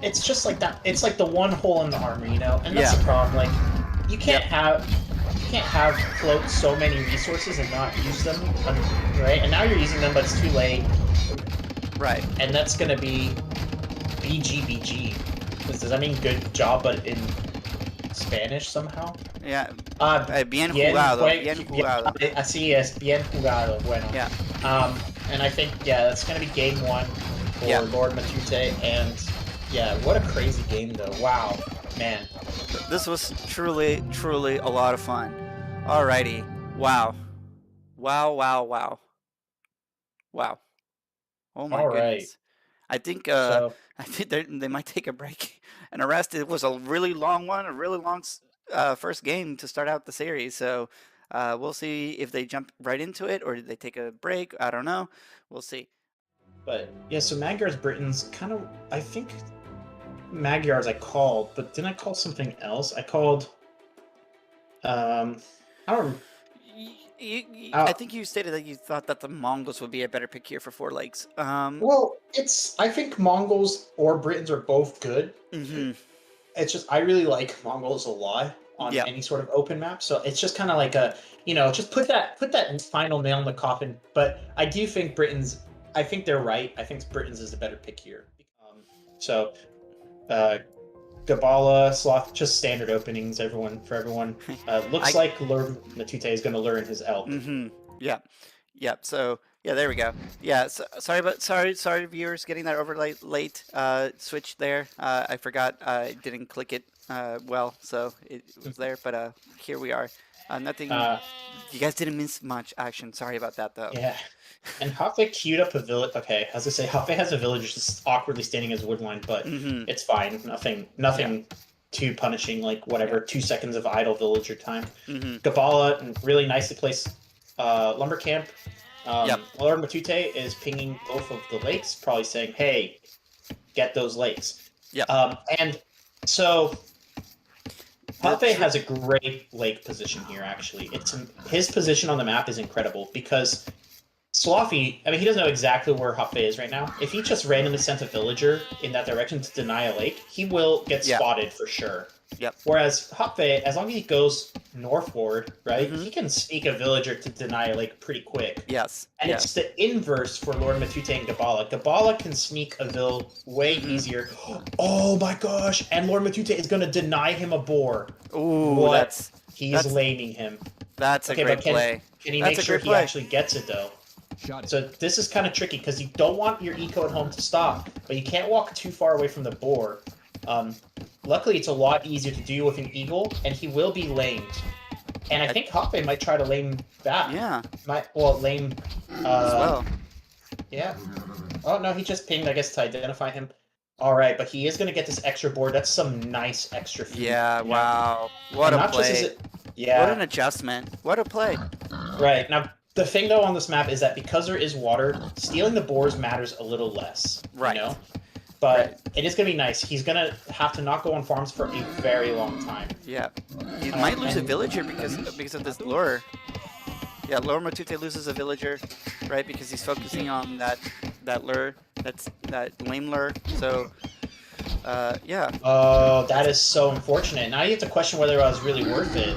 it's just like that. It's like the one hole in the armor, you know? And that's the problem. Like, you can't have float so many resources and not use them, right? And now you're using them, but it's too late. Right. And that's gonna be BGBG. Does that mean good job, but in Spanish somehow? Yeah. Bien jugado. Bien jugado. Así es, bien jugado. Bueno. Yeah. And I think, that's going to be game 1 for Lord Matute, and what a crazy game, though. Wow, man. This was truly, truly a lot of fun. Alrighty. Wow. Wow. Oh my goodness. I think they might take a break and a rest. It was a really long one, a really long first game to start out the series, so we'll see if they jump right into it or did they take a break. I don't know. We'll see. But yeah, so Magyar's Britain's kind of, I think Magyars I called, but didn't I call something else? I called I don't I think you stated that you thought that the Mongols would be a better pick here for 4 legs. Well, I think Mongols or Britons are both good. Mm-hmm. It's just I really like Mongols a lot on any sort of open map, so it's just kind of like just put that final nail in the coffin. But I do think Britons. I think they're right. I think Britons is a better pick here. Gballah, Sloth, just standard openings. For everyone. Looks like Lord Matute is going to learn his elk. Mm-hmm. Yeah. So there we go. Yeah. So, sorry, viewers, getting that over late. Switch there. I forgot. I didn't click it well, so it was there. But here we are. Nothing. You guys didn't miss much action. Sorry about that, though. Yeah. And Japve queued up a village. Okay, as I say, Japve has a village just awkwardly standing as woodline, but it's fine. Nothing to punishing like whatever 2 seconds of idle villager time. Mm-hmm. Gballah really nicely placed lumber camp. Yep. Lord Matute is pinging both of the lakes, probably saying, "Hey, get those lakes." Yep. And so Japve has a great lake position here. Actually, his position on the map is incredible because Slothy, I mean, he doesn't know exactly where Japve is right now. If he just randomly sent a villager in that direction to deny a lake, he will get spotted for sure. Yep. Whereas Japve, as long as he goes northward, right, he can sneak a villager to deny a lake pretty quick. Yes. And it's the inverse for Lord Matute and Gballah. Gballah can sneak a vill way easier. Oh my gosh! And Lord Matute is going to deny him a boar. Ooh, He's laming him. That's a great play. Can he make sure he actually gets it though? So this is kind of tricky because you don't want your eco at home to stop, but you can't walk too far away from the boar. Luckily, it's a lot easier to do with an eagle, and he will be lamed. And I think Japve might try to lame back. Yeah. Lame as well. Yeah. Oh no, he just pinged, I guess, to identify him. All right, but he is going to get this extra board. That's some nice extra food. Yeah. Wow. What a play. What an adjustment. What a play. Right now. The thing, though, on this map is that because there is water, stealing the boars matters a little less. Right. You know? But it is going to be nice. He's going to have to not go on farms for a very long time. Yeah. He might lose a villager because of this lure. Yeah, Lord Matute loses a villager, right? Because he's focusing on that lure, that lame lure. So, yeah. Oh, that is so unfortunate. Now you have to question whether it was really worth it.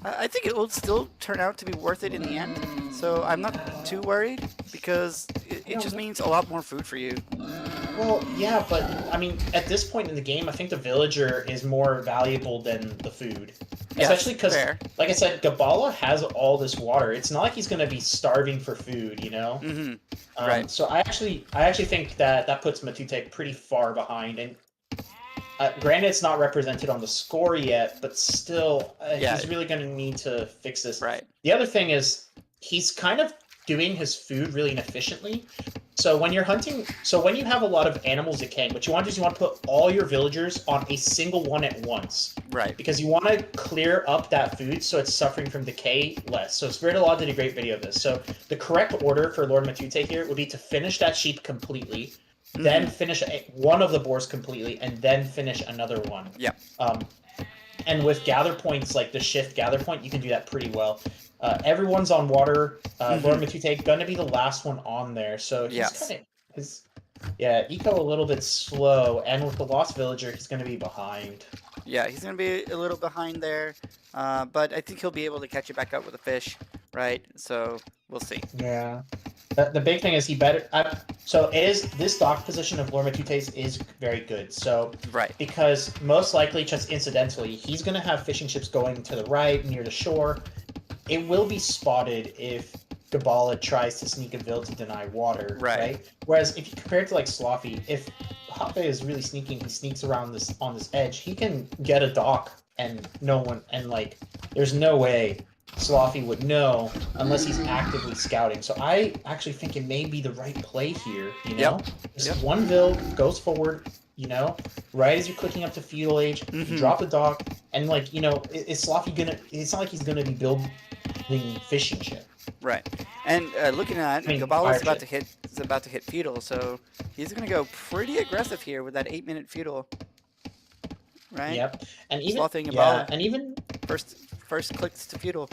I think it will still turn out to be worth it in the end, so I'm not too worried because it just means a lot more food for you. Well, yeah, but I mean, at this point in the game, I think the villager is more valuable than the food. Yes, especially because, like I said, Gballah has all this water. It's not like he's going to be starving for food, you know? Right. So I actually think that puts Matute pretty far behind, and granted, it's not represented on the score yet, but still, he's really going to need to fix this. Right. The other thing is, he's kind of doing his food really inefficiently. So when you're hunting, when you have a lot of animals decaying, what you want to do is you want to put all your villagers on a single one at once. Right. Because you want to clear up that food so it's suffering from decay less. So Spiritalaw did a great video of this. So the correct order for Lord Matute here would be to finish that sheep completely, then finish one of the boars completely, and then finish another one. Yeah. And with gather points, like the shift gather point, you can do that pretty well. Everyone's on water. Lord Matute gonna be the last one on there, so he's kind of eco a little bit slow, and with the lost villager, he's gonna be behind. Yeah, he's gonna be a little behind there, but I think he'll be able to catch it back up with a fish, right? So we'll see. Yeah. The big thing is he better. This dock position of Lord Matute's is very good. So because most likely, just incidentally, he's gonna have fishing ships going to the right near the shore. It will be spotted if Gballah tries to sneak a vill to deny water, right? Whereas if you compare it to like Slothy, if Japve is really sneaking, he sneaks around on this edge, he can get a dock and there's no way Slothy would know unless he's actively scouting. So I actually think it may be the right play here, you know? Just one vill goes forward, you know, right as you're clicking up to feudal age, you drop the dock, and is Slothy gonna, it's not like he's gonna be building fishing ship. Right. And looking at it, Gballah is about to hit feudal, so he's gonna go pretty aggressive here with that 8-minute feudal. Right? Yep. And even and even first clicks to feudal.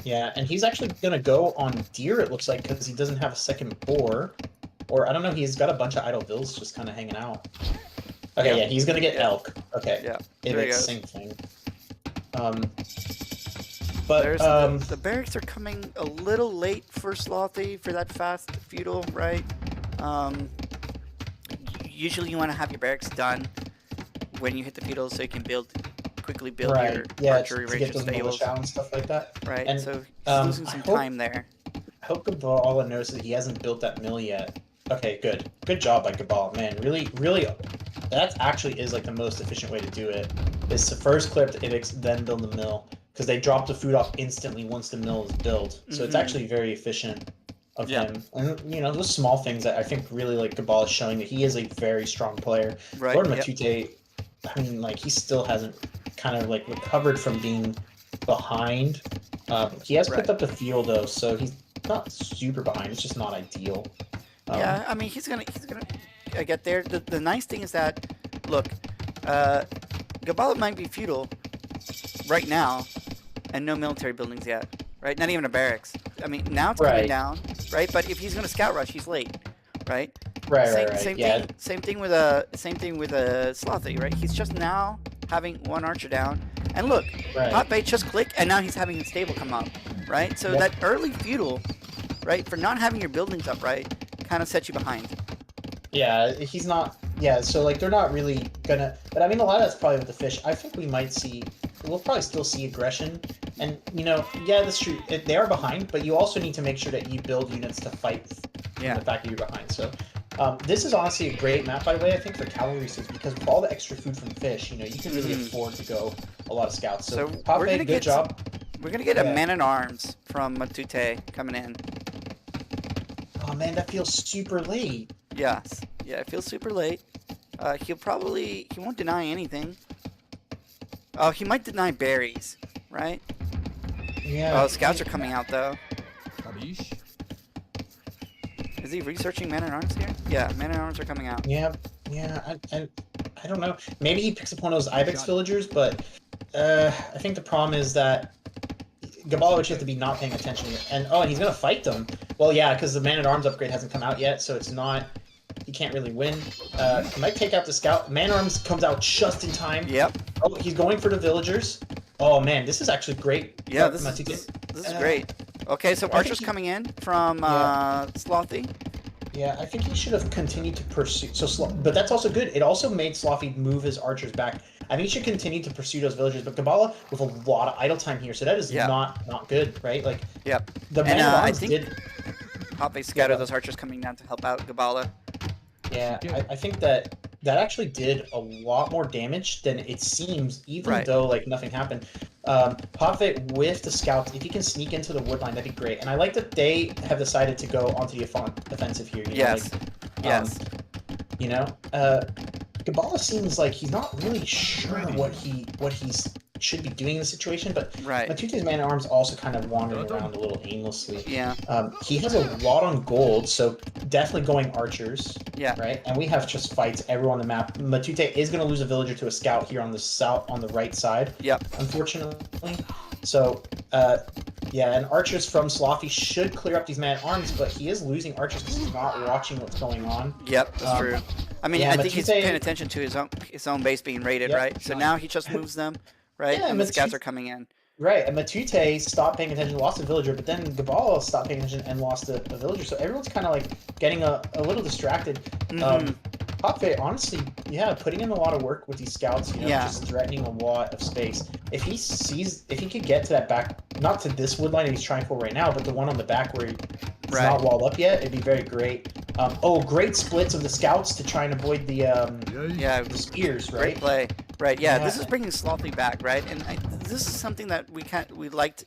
Yeah, and he's actually gonna go on deer, it looks like, because he doesn't have a second boar. Or I don't know, he's got a bunch of idle vills just kinda hanging out. Okay, yeah, he's gonna get elk. Okay. Yeah. It's the same thing. But the barracks are coming a little late for Slothy for that fast feudal, right? Usually you want to have your barracks done when you hit the feudal so you can quickly build your archery range and stables and stuff like that. Right. And, so he's losing some time there. I hope Gballah knows that he hasn't built that mill yet. Okay, good. Good job by Gballah. Man, really, that actually is like the most efficient way to do it. Is to first clear up the Idix, then build the mill. Because they drop the food off instantly once the mill is built. So it's actually very efficient of him. And, those small things that I think really, Gballah is showing that he is a very strong player. Right. Lord Matute, I mean, like, he still hasn't kind of, like, recovered from being behind. He has picked up the field, though, so he's not super behind. It's just not ideal. Yeah, I mean, he's gonna get there. The nice thing is that, look, Gballah might be feudal right now, and no military buildings yet, right? Not even a barracks. I mean, now it's coming down, right? But if he's gonna scout rush, he's late, right? Right. Same thing with a Slothy, right? He's just now having one archer down, and look, Japve just click, and now he's having a stable come up, right? So that early feudal, right, for not having your buildings up right, kind of sets you behind. Yeah, he's not. Yeah, so like they're not really gonna. But I mean, a lot of that's probably with the fish. I think we might see. We'll probably still see aggression, and yeah, that's true. They are behind, but you also need to make sure that you build units to fight. The fact that you're behind. So, this is honestly a great map, by the way. I think for cavalry reasons, because with all the extra food from fish, you can really afford to go a lot of scouts. So Japve, good job. We're gonna get a man-at-arms from Matute coming in. Oh man, that feels super late. Yes. Yeah, it feels super late. He won't deny anything. Oh, he might deny berries, right? Yeah. Oh, scouts are coming out though. Is he researching man-at-arms here? Yeah, man-at-arms are coming out. Yeah. I don't know. Maybe he picks up one of those ibex villagers, but I think the problem is that Gballah would have to be not paying attention, and he's gonna fight them. Well, yeah, because the man-at-arms upgrade hasn't come out yet, so it's not. He can't really win. He might take out the scout. Man-at-arms comes out just in time. Yep. Oh, he's going for the villagers. Oh man, this is actually great. Yeah, this is great. Okay, so archers coming in from Slothy. Yeah, I think he should have continued to pursue. But that's also good. It also made Slothy move his archers back. I mean, he should continue to pursue those villagers. But Gballah with a lot of idle time here, so that is not good, right? Like, the man-at-arms did. Japve scattered those archers coming down to help out Gballah. Yeah, I think that actually did a lot more damage than it seems, even though like nothing happened. Japve with the scouts, if he can sneak into the wood line, that'd be great. And I like that they have decided to go onto the offensive here. Yes. Gballah seems like he's not really sure what he's should be doing in the situation, but Matute's man-at-arms also kind of wandering around a little aimlessly. Yeah. He has a lot on gold, so definitely going archers. Yeah. Right? And we have just fights everywhere on the map. Matute is going to lose a villager to a scout here on the right side. Yep. Unfortunately. So, and archers from Slothy should clear up these man-at-arms, but he is losing archers because he's not watching what's going on. Yep, that's true. I mean, I think he's paying attention to his own base being raided, right? So now he just moves them. Right, and the scouts are coming in. Right, and Matute stopped paying attention, lost a villager, but then Gballah stopped paying attention and lost a villager. So everyone's kind of like getting a little distracted. Japve, honestly, putting in a lot of work with these scouts, just threatening a lot of space. If he could get to that back, not to this wood line that he's trying for right now, but the one on the back where it's not walled up yet, it'd be very great. Great splits of the scouts to try and avoid the spears, right? Great play. Right, this is bringing Slothy back, right? And this is something that we liked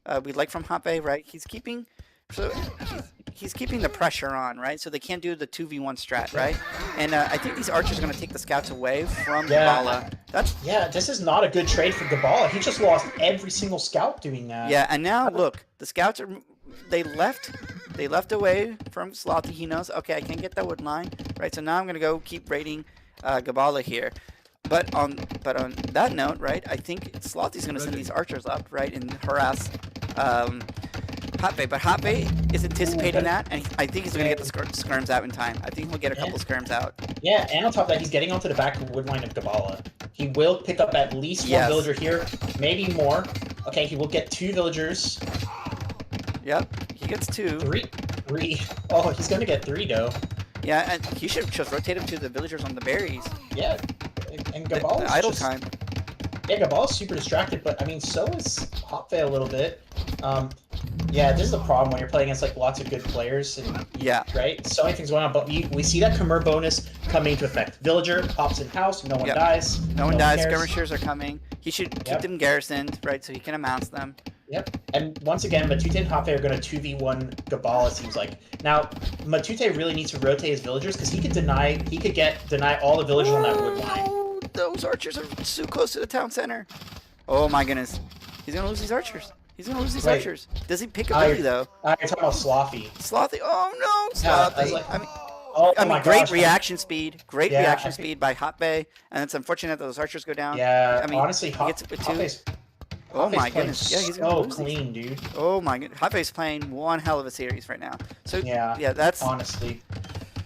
from Japve, right? He's keeping the pressure on, right? So they can't do the 2v1 strat, right? And I think these archers are going to take the scouts away from Gballah. This is not a good trade for Gballah. He just lost every single scout doing that. Yeah, and now look, the scouts they left away from Slothy. He knows, okay, I can't get that wood line, right? So now I'm going to go keep raiding Gballah here. But on that note, right, I think Slothy's going to send these archers up, right, and harass Japve. But Japve is anticipating that, and I think he's going to get the skirms out in time. I think he'll get a couple skirms out. Yeah, and on top of that, he's getting onto the back wood line of Gballah. He will pick up at least one villager here, maybe more. Okay, he will get 2 villagers. Yep, he gets 2. 3. Oh, he's going to get 3, though. Yeah, and he should just rotate him to the villagers on the berries. Yeah, and Gballah idle time. Yeah, Gbalah's super distracted, but I mean, so is Japve a little bit. This is the problem when you're playing against like lots of good players. And, right? So many things going on, but we see that Khmer bonus coming into effect. Villager pops in house, no one dies. No one dies. Skirmishers are coming. He should keep them garrisoned, right? So he can announce them. Yep. And once again, Matute and Japve are going to 2v1 Gballah, it seems like. Now, Matute really needs to rotate his villagers because he could deny all the villagers on that wood line. The those archers are too close to the town center. Oh my goodness. He's going to lose these archers. He's going to lose these archers. Does he pick a Billy, though? You're talking about Slothy. Slothy. Oh, no. Slothy. Like, I mean, great reaction speed. Great reaction speed by Japve. And it's unfortunate that those archers go down. Yeah, I mean, honestly, Japve's oh my goodness. Yeah, he's so clean, dude. Oh my goodness. Japve's playing one hell of a series right now. So, yeah, that's... honestly.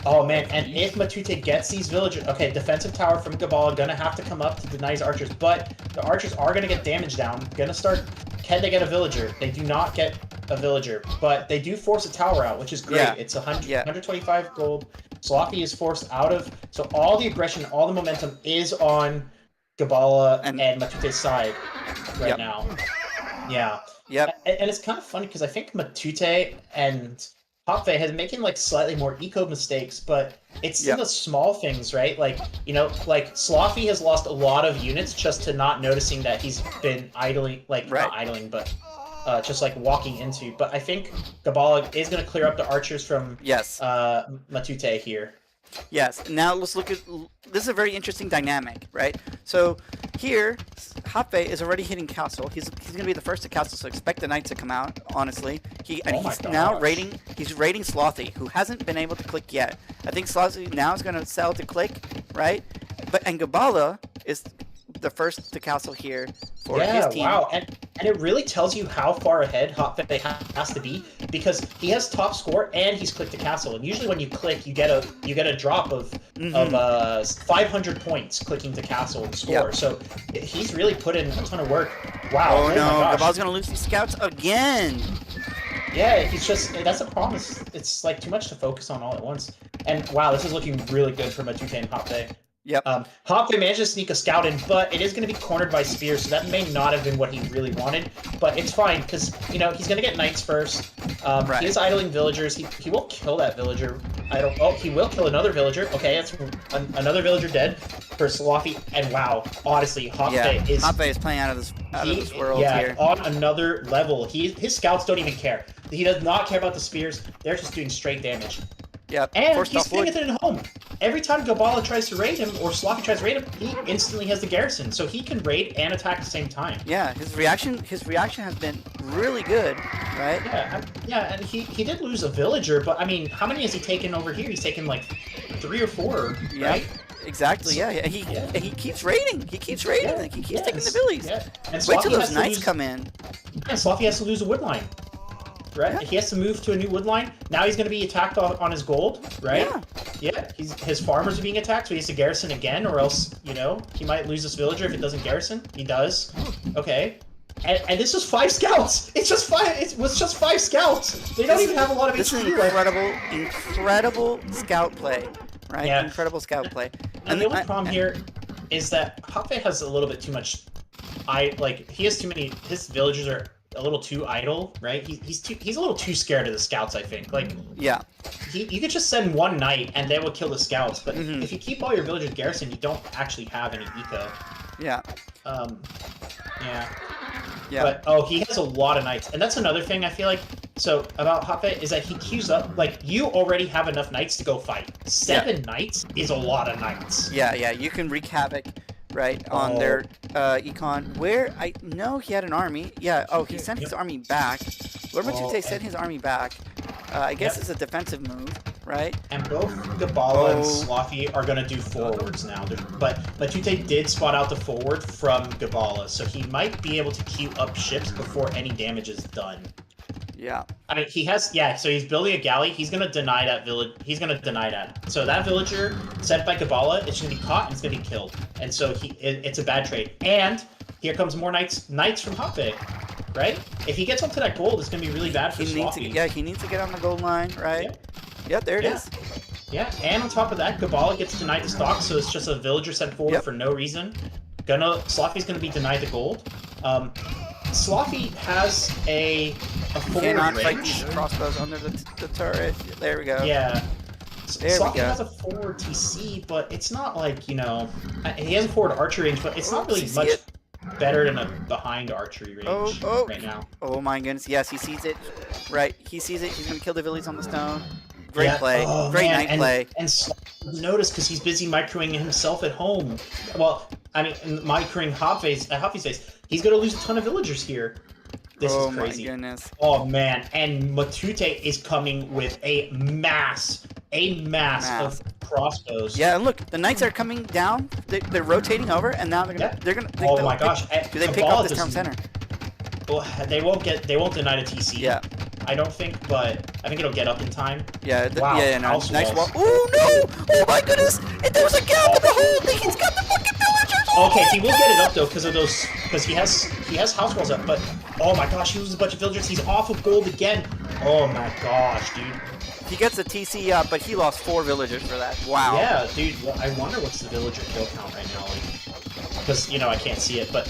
Oh, man, and if Matute gets these villagers... Okay, defensive tower from Gballah gonna have to come up to deny his archers, but the archers are gonna get damage down. Gonna start... Can they get a villager? They do not get a villager, but they do force a tower out, which is great. It's 125 gold. Slothy is forced out of... So all the aggression, all the momentum is on Gballah and Matute's side right now. Yeah. Yep. And it's kind of funny because I think Matute and Japve has making like slightly more eco mistakes, but it's in the small things, right? Like, you know, like Slothy has lost a lot of units just to not noticing that he's been idling, like not idling, but just like walking into. But I think Gballah is going to clear up the archers from Matute here. Yes. Now let's look at... This is a very interesting dynamic, right? So here, Japve is already hitting castle. He's going to be the first to castle, so expect the knights to come out, honestly. He's now raiding... He's raiding Slothy, who hasn't been able to click yet. I think Slothy now is going to sell to click, right? And Gballah is the first to castle here for his team. Wow. And it really tells you how far ahead Japve has to be, because he has top score and he's clicked to castle. And usually when you click, you get a drop of 500 points clicking to castle and score. So he's really put in a ton of work. Wow. Oh no, Gaballah's gonna lose these scouts again. Yeah, he's just... That's a promise. It's like too much to focus on all at once. And wow, this is looking really good for Matute and Japve. Yep. Japve managed to sneak a scout in, but it is going to be cornered by spears, so that may not have been what he really wanted. But it's fine, because, you know, he's going to get knights first. He is idling villagers. He will kill that villager. He will kill another villager. Okay, that's another villager dead for Slothy. And wow, honestly, Japve is playing out of this world here. On another level. His scouts don't even care. He does not care about the spears. They're just doing straight damage. Yep. And he's staying at home. Every time Gballah tries to raid him, or Slothy tries to raid him, he instantly has the garrison, so he can raid and attack at the same time. Yeah, his reaction has been really good, right? Yeah, and he did lose a villager, but I mean, how many has he taken over here? He's taken like 3 or 4, right? Exactly. Yeah, and he keeps raiding. He keeps raiding. He keeps taking the billies. Yeah. And wait till those knights come in. And Slothy has to lose a wood line. Right? Yeah. He has to move to a new wood line. Now he's going to be attacked on his gold, right? Yeah. His farmers are being attacked, so he has to garrison again, or else, you know, he might lose this villager if it doesn't garrison. He does. Okay. And this was 5 scouts. It was just 5 scouts. They don't even have a lot of HP. This is incredible scout play, right? Yeah. Incredible scout play. And the only problem here is that Japve has a little bit too much. He has too many. His villagers are a little too idle, right? He's a little too scared of the scouts, I think. You could just send 1 knight and they will kill the scouts, but if you keep all your villagers garrisoned, you don't actually have any eco. Yeah. But he has a lot of knights, and that's another thing I feel like. So about Japve is that he queues up, like, you already have enough knights to go fight. 7 knights is a lot of knights. Yeah, you can wreak havoc. Right, on their econ. Where I know he had an army. Yeah, he sent his army back. Lord Matute sent his army back. I guess it's a defensive move, right? And both Gballah and Slothy are going to do forwards now. But Matute did spot out the forward from Gballah, so he might be able to queue up ships before any damage is done. Yeah. I mean, he has, so he's building a galley. He's going to deny that village. He's going to deny that. So that villager sent by Gballah, it's going to be caught and it's going to be killed. And so it's a bad trade. And here comes more knights from Japve, right? If he gets onto that gold, it's going to be really bad for Slothy. He needs to get on the gold line, right? Yeah, there it is. Yeah, and on top of that, Gballah gets denied the stock, so it's just a villager sent forward for no reason. Slothy's going to be denied the gold. Slothy has a forward cannot range. Fight these crossbows under the turret. There we go. Yeah. Slothy has a forward TC, but it's not like, you know... He has a forward archery range, but it's not really much better than a behind archery range right now. Oh my goodness. Yes, he sees it. Right. He sees it. He's going to kill the villies on the stone. Great play. Great knight play. And Slothy noticed because he's busy microing himself at home. Well, I mean, monitoring Japve's face, he's gonna lose a ton of villagers here. This is crazy. Oh my goodness. Oh man, and Matute is coming with a mass of crossbows. Yeah, and look, the knights are coming down. They're rotating over, and now they're gonna. Oh my gosh! Do they pick up this town center? Well, they won't deny the TC. Yeah. I don't think, but I think it'll get up in time. Yeah. Wow. Yeah. No, nice wall. Oh no! Oh my goodness! There was a gap in the whole thing. He's got the fucking villagers. Okay, he will get it up though because of those. Because he has house walls up. But oh my gosh, he loses a bunch of villagers. He's off of gold again. Oh my gosh, dude. He gets a TC up, but he lost 4 villagers for that. Wow. Yeah, dude. Well, I wonder what's the villager kill count right now. Because I can't see it, but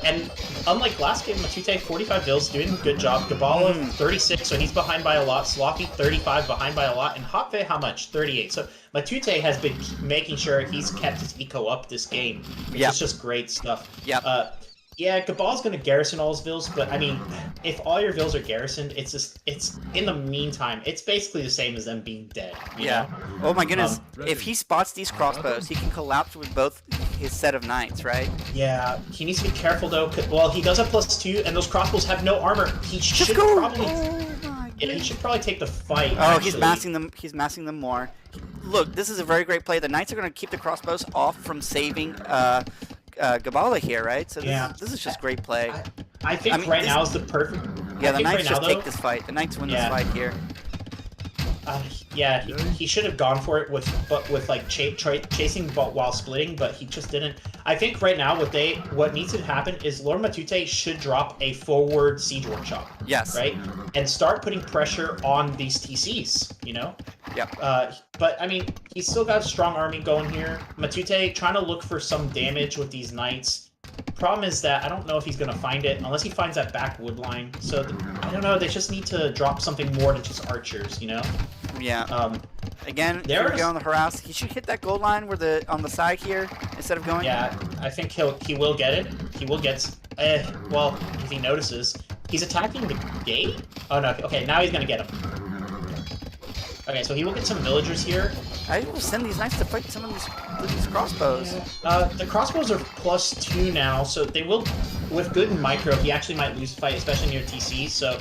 and unlike last game, Matute 45 vills doing a good job. Gballah 36, so he's behind by a lot. Slothy 35, behind by a lot, and Japve how much? 38. So Matute has been making sure he's kept his eco up this game, which is just great stuff. Yeah. Yeah, Gaballah's gonna garrison all his vills, but I mean, if all your vills are garrisoned, it's in the meantime, it's basically the same as them being dead. You know? Oh my goodness! If he spots these crossbows, he can collapse with both his set of knights, right? Yeah, he needs to be careful though. Well, he does have +2, and those crossbows have no armor. He should probably. Yeah, he should probably take the fight. Oh, actually. He's massing them more. Look, this is a very great play. The knights are going to keep the crossbows off from saving Gballah here, right? So this is just great play. I think right now is the perfect. Yeah, the knights just take this fight. The knights win this fight here. Yeah, he should have gone for it with like chasing while splitting, but he just didn't. I think right now what needs to happen is Lord Matute should drop a forward siege workshop. Yes. Right, and start putting pressure on these TCs. You know. Yeah. But I mean, he's still got a strong army going here. Matute trying to look for some damage with these knights. Problem is that I don't know if he's gonna find it unless he finds that back wood line. So I don't know. They just need to drop something more than just archers, you know? Yeah. Again, here we go on the harass. He should hit that gold line where on the side here instead of going. Yeah, I think he will get it. He will get. Well, if he notices, he's attacking the gate. Oh no. Okay, now he's gonna get him. Okay, so he will get some villagers here. I will send these knights to fight some of these crossbows. Yeah. The crossbows are +2 now, so they will, with good micro, he actually might lose the fight, especially near TC. So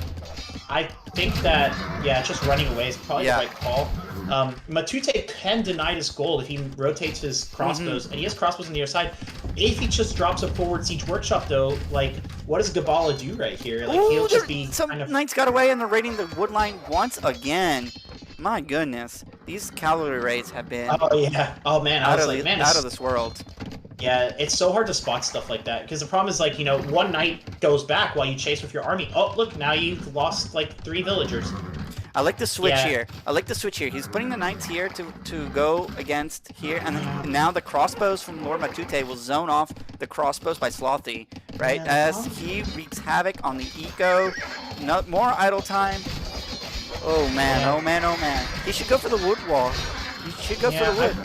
I think that, just running away is probably the right call. Matute can deny his gold if he rotates his crossbows, and he has crossbows on the other side. If he just drops a forward siege workshop, though, like, what does Gballah do right here? Like, he'll just be some knights got away, and they're raiding the wood line once again. My goodness, these cavalry raids have been. Oh yeah. Oh man, I was like, man, out of this world. Yeah, it's so hard to spot stuff like that because the problem is like one knight goes back while you chase with your army. Oh look, now you've lost like 3 villagers. I like the switch here. I like the switch here. He's putting the knights here to go against here, and then now the crossbows from Lord Matute will zone off the crossbows by Slothy, right? As he wreaks havoc on the eco. More idle time. Oh man, oh man, oh man. He should go for the wood wall. He should go for the wood.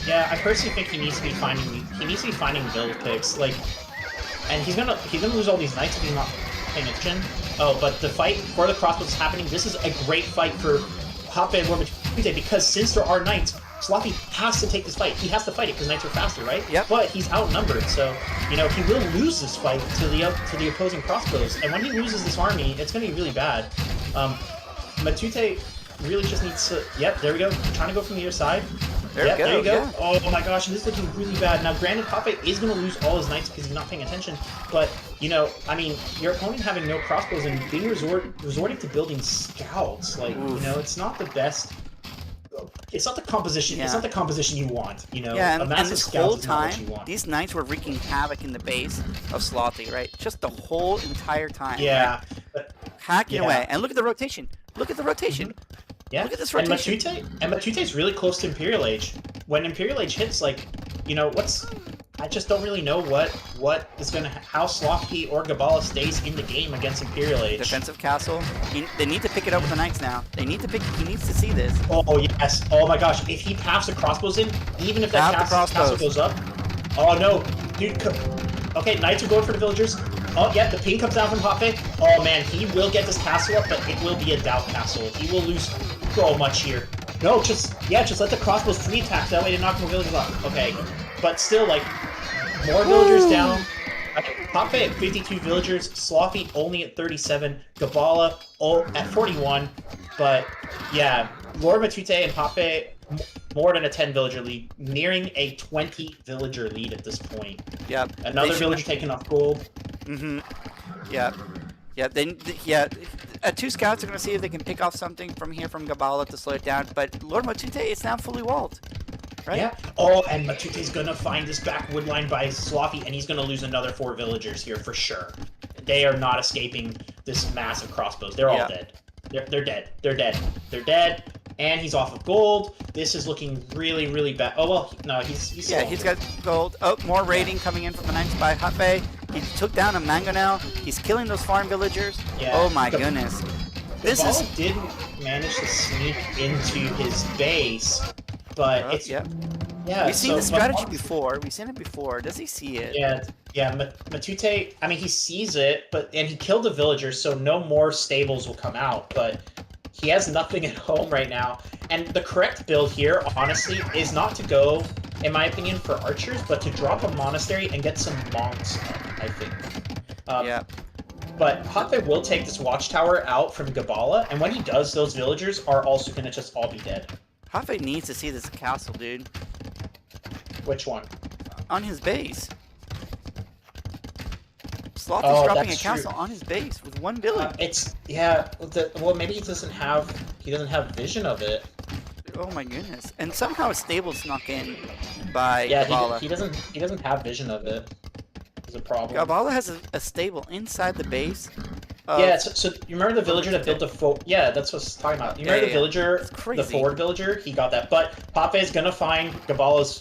I personally think he needs to be finding build picks. Like, and he's gonna lose all these knights if he's not paying attention. Oh, but the fight for the crossbows is happening. This is a great fight for Japve and Lord Matute because since there are knights, Slothy has to take this fight. He has to fight it because knights are faster, right? Yep. But he's outnumbered, so he will lose this fight to the opposing crossbows. And when he loses this army, it's gonna be really bad. Matute really just needs to. Yep, there we go. Trying to go from the other side. There you go. Yeah. Oh my gosh, this is looking really bad. Now, granted, Japve is going to lose all his knights because he's not paying attention. But I mean, your opponent having no crossbows and being resorting to building scouts, like it's not the best. It's not the composition. Yeah. It's not the composition you want. Yeah, and this whole time, want. These knights were wreaking havoc in the base of Slothy, right? Just the whole entire time. Yeah. Right? But, hacking away, and look at the rotation. Look at the rotation. Yeah. Look at this rotation. And Matute's really close to Imperial Age. When Imperial Age hits, like, I just don't really know what is gonna how Slothy or Gballah stays in the game against Imperial Age. Defensive castle. They need to pick it up with the knights now. He needs to see this. Oh yes. Oh my gosh. If he paths the crossbows in, even if that castle goes up. Oh no, dude. Okay, knights are going for the villagers. Oh, yeah, the ping comes down from Japve. Oh, man, he will get this castle up, but it will be a doubt castle. He will lose so much here. No, just let the crossbows free attack. That way to knock more villagers off. Okay, but still, like, More villagers down. Japve at 52 villagers, Slothy only at 37, Gballah at 41, but yeah, Lord Matute and Japve more than a 10 villager lead, nearing a 20 villager lead at this point. Yep. Another villager taking off gold. Mm-hmm. Yep. Yeah, yeah. Two scouts are going to see if they can pick off something from here from Gballah to slow it down, but Lord Matute is now fully walled. Right? Yeah. Oh, and Matute's gonna find this back wood line by Slothy, and he's gonna lose another 4 villagers here for sure. They are not escaping this massive crossbows. They're all dead. They're dead. They're dead. They're dead. And he's off of gold. This is looking really, really bad. Oh well, no, he's he's got gold. Oh, more raiding coming in from the Knights by Japve. He took down a mango now. He's killing those farm villagers. Yeah. Oh my goodness. Gballah did manage to sneak into his base. But it's yeah. We've seen the strategy before. We've seen it before. Does he see it? Yeah. Matute. I mean, he sees it, and he killed the villagers, so no more stables will come out. But he has nothing at home right now. And the correct build here, honestly, is not to go, in my opinion, for archers, but to drop a monastery and get some monks. I think. Yeah. But Japve will take this watchtower out from Gballah, and when he does, those villagers are also going to just all be dead. Japve needs to see this castle, dude. Which one? On his base. Slothy's dropping a castle on his base with 1 village. Well, maybe he doesn't have vision of it. Oh my goodness! And somehow a stable snuck in by yeah, Gballah. He doesn't have vision of it. Is a problem. Gballah has a stable inside the base. Yeah, so you remember the villager that built the yeah, that's what I was talking about. You remember the villager, the forward villager? He got that. But Japve is going to find Gaballah's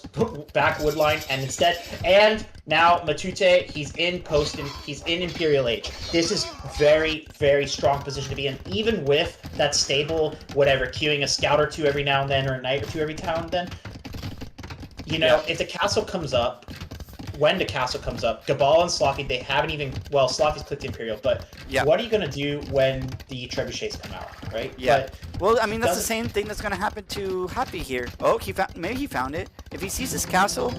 back wood line, and instead, and now Matute, he's in Imperial Age. This is very, very strong position to be in, even with that stable, whatever, queuing a scout or 2 every now and then, or a knight or 2 every now and then. You know, if the castle comes up, when the castle comes up, Gballah and Slothy, they haven't even... Well, Slothy's clicked the Imperial, but what are you going to do when the trebuchets come out, right? Yeah. Well, I mean, that's the same thing that's going to happen to Japve here. Oh, maybe he found it. If he sees this castle...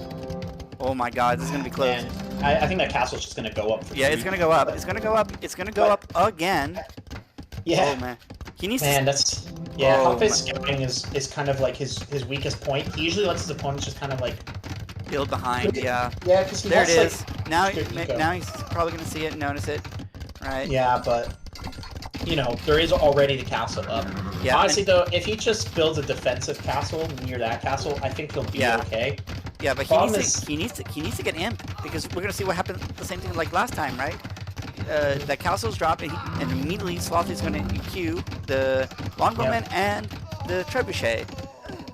Oh my god, this is going to be close. Man, I think that castle's just going to go up. It's going to go up. It's going to go up. It's going to go up again. Yeah. Oh, man. He needs to... that's... Yeah, Japve's scouting is kind of like his weakest point. He usually lets his opponents just kind of like... build behind, yeah. Yeah, because there it is. Now he's probably going to see it and notice it, right? Yeah, but you know there is already the castle up. Yeah. Honestly, though, if he just builds a defensive castle near that castle, I think he'll be okay. Yeah, but he needs to get imp because we're going to see what happens. The same thing like last time, right? That castle's dropped, and immediately Slothy's going to queue the longbowman and the trebuchet.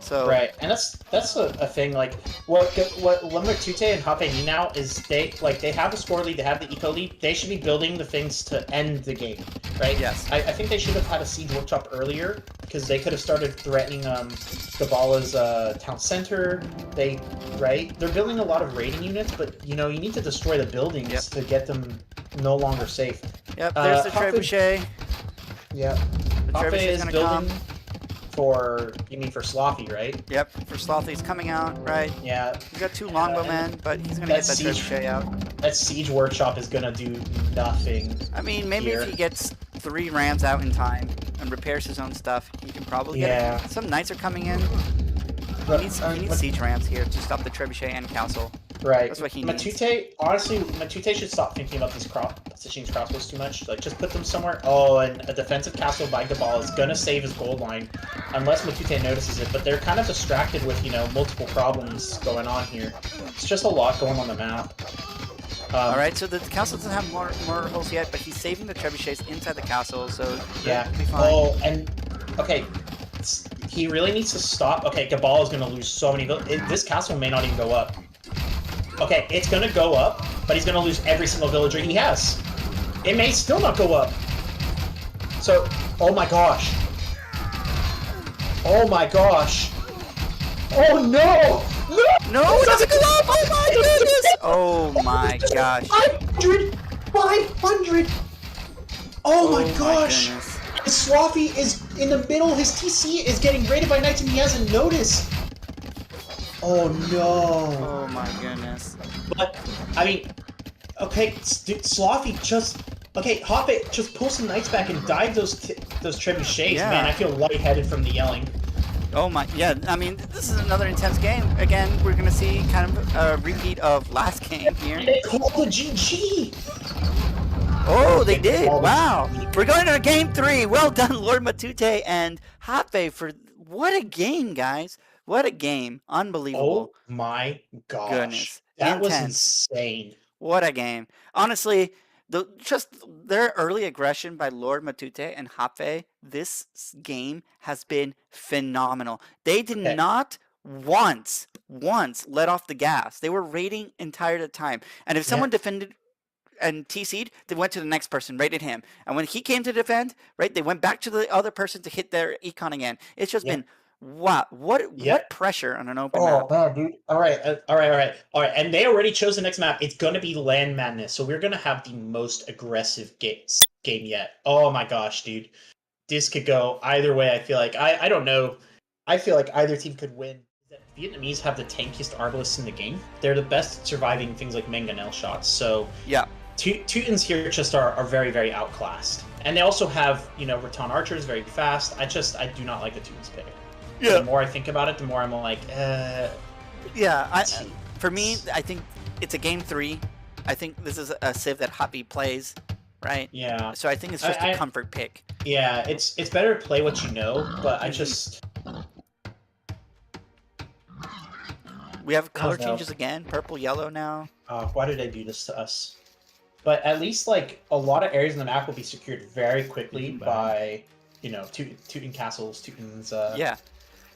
So right, and that's a thing. Like what Matute and Japve need now is they have a score lead, they have the eco lead. They should be building the things to end the game, right? Yes. I think they should have had a siege workshop earlier because they could have started threatening Gaballah's town center. They're building a lot of raiding units, but you know you need to destroy the buildings to get them no longer safe. Yep. There's the trebuchet. Yeah. Japve is building. You mean for Slothy, right? Yep, for Slothy. He's coming out, right? Yeah. He's got 2 longbowmen, but he's going to get that trebuchet out. That siege workshop is going to do nothing. I mean, maybe if he gets 3 rams out in time and repairs his own stuff, he can probably get it. Some knights are coming in. He needs siege rams here to stop the trebuchet and castle. Right. That's what he needs. Honestly, Matute should stop thinking about these positioning crossbows too much. Like, just put them somewhere. Oh, and a defensive castle by Gballah is gonna save his gold line, unless Matute notices it. But they're kind of distracted with, you know, multiple problems going on here. It's just a lot going on the map. All right, so the castle doesn't have more holes yet, but he's saving the trebuchets inside the castle, so yeah. Be fine. Oh, and okay. He really needs to stop. Okay, Gballah is gonna lose so many. This castle may not even go up. Okay, it's gonna go up, but he's gonna lose every single villager he has. It may still not go up. So, oh my gosh. Oh my gosh. Oh no! No, it doesn't go up! Oh my goodness! Oh my gosh. 500! Oh my gosh! Slothy is in the middle, his TC is getting raided by knights and he hasn't noticed. Oh no! Oh my goodness. But I mean, okay, Slothy just okay. Hop it, just pull some knights back and dive those trebuchets. Yeah. Man, I feel lightheaded from the yelling. Oh my, yeah. I mean, this is another intense game. Again, we're gonna see kind of a repeat of last game here. They called the GG. Oh, they did! All the Wow. GG. We're going to game 3. Well done, Lord Matute and Japve for what a game, guys. What a game. Unbelievable. Oh my gosh, Goodness. that was Intense. insane. What a game. Honestly, just their early aggression by Lord Matute and Japve, this game has been phenomenal. They did Okay. not once let off the gas. They were raiding entire time. And if someone defended and TC'd, they went to the next person, raided him. And when he came to defend, right, they went back to the other person to hit their econ again. It's just been wow, what pressure on an open map. Oh man, dude. All right. And they already chose the next map. It's gonna be Land Madness, so we're gonna have the most aggressive game yet. Oh my gosh, dude. This could go either way. I feel like I don't know. I feel like either team could win. The Vietnamese have the tankiest arbalists in the game. They're the best at surviving things like mangonel shots. So yeah, Teutons here just are very, very outclassed. And they also have, Rattan archers, very fast. I do not like the Teutons pick. Yeah. The more I think about it, the more I'm like, yeah, for me, I think it's a game 3. I think this is a civ that Japve plays, right? Yeah. So I think it's just a comfort pick. Yeah, it's better to play what you know, but I just... We have color changes again, purple, yellow now. Why did they do this to us? But at least, like, a lot of areas in the map will be secured very quickly by, Teuton castles, Teutons... Yeah.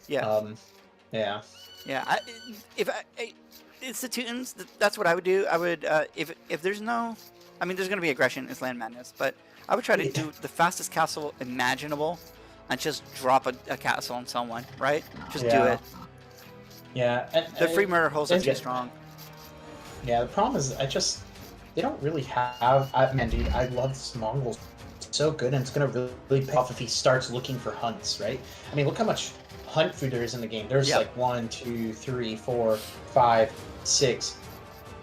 Yeah. Yeah. It's the Teutons. That's what I would do. I would if there's no, I mean, there's gonna be aggression. It's Land Madness, but I would try to do the fastest castle imaginable, and just drop a castle on someone. Right? Just do it. Yeah. The free murder holes are too strong. Yeah. The problem is, they don't really have. Man, dude, I love this Mongols. It's so good, and it's gonna really pay off if he starts looking for hunts. Right? I mean, look how much hunt food there is in the game. There's like 1, 2, 3, 4, 5, 6,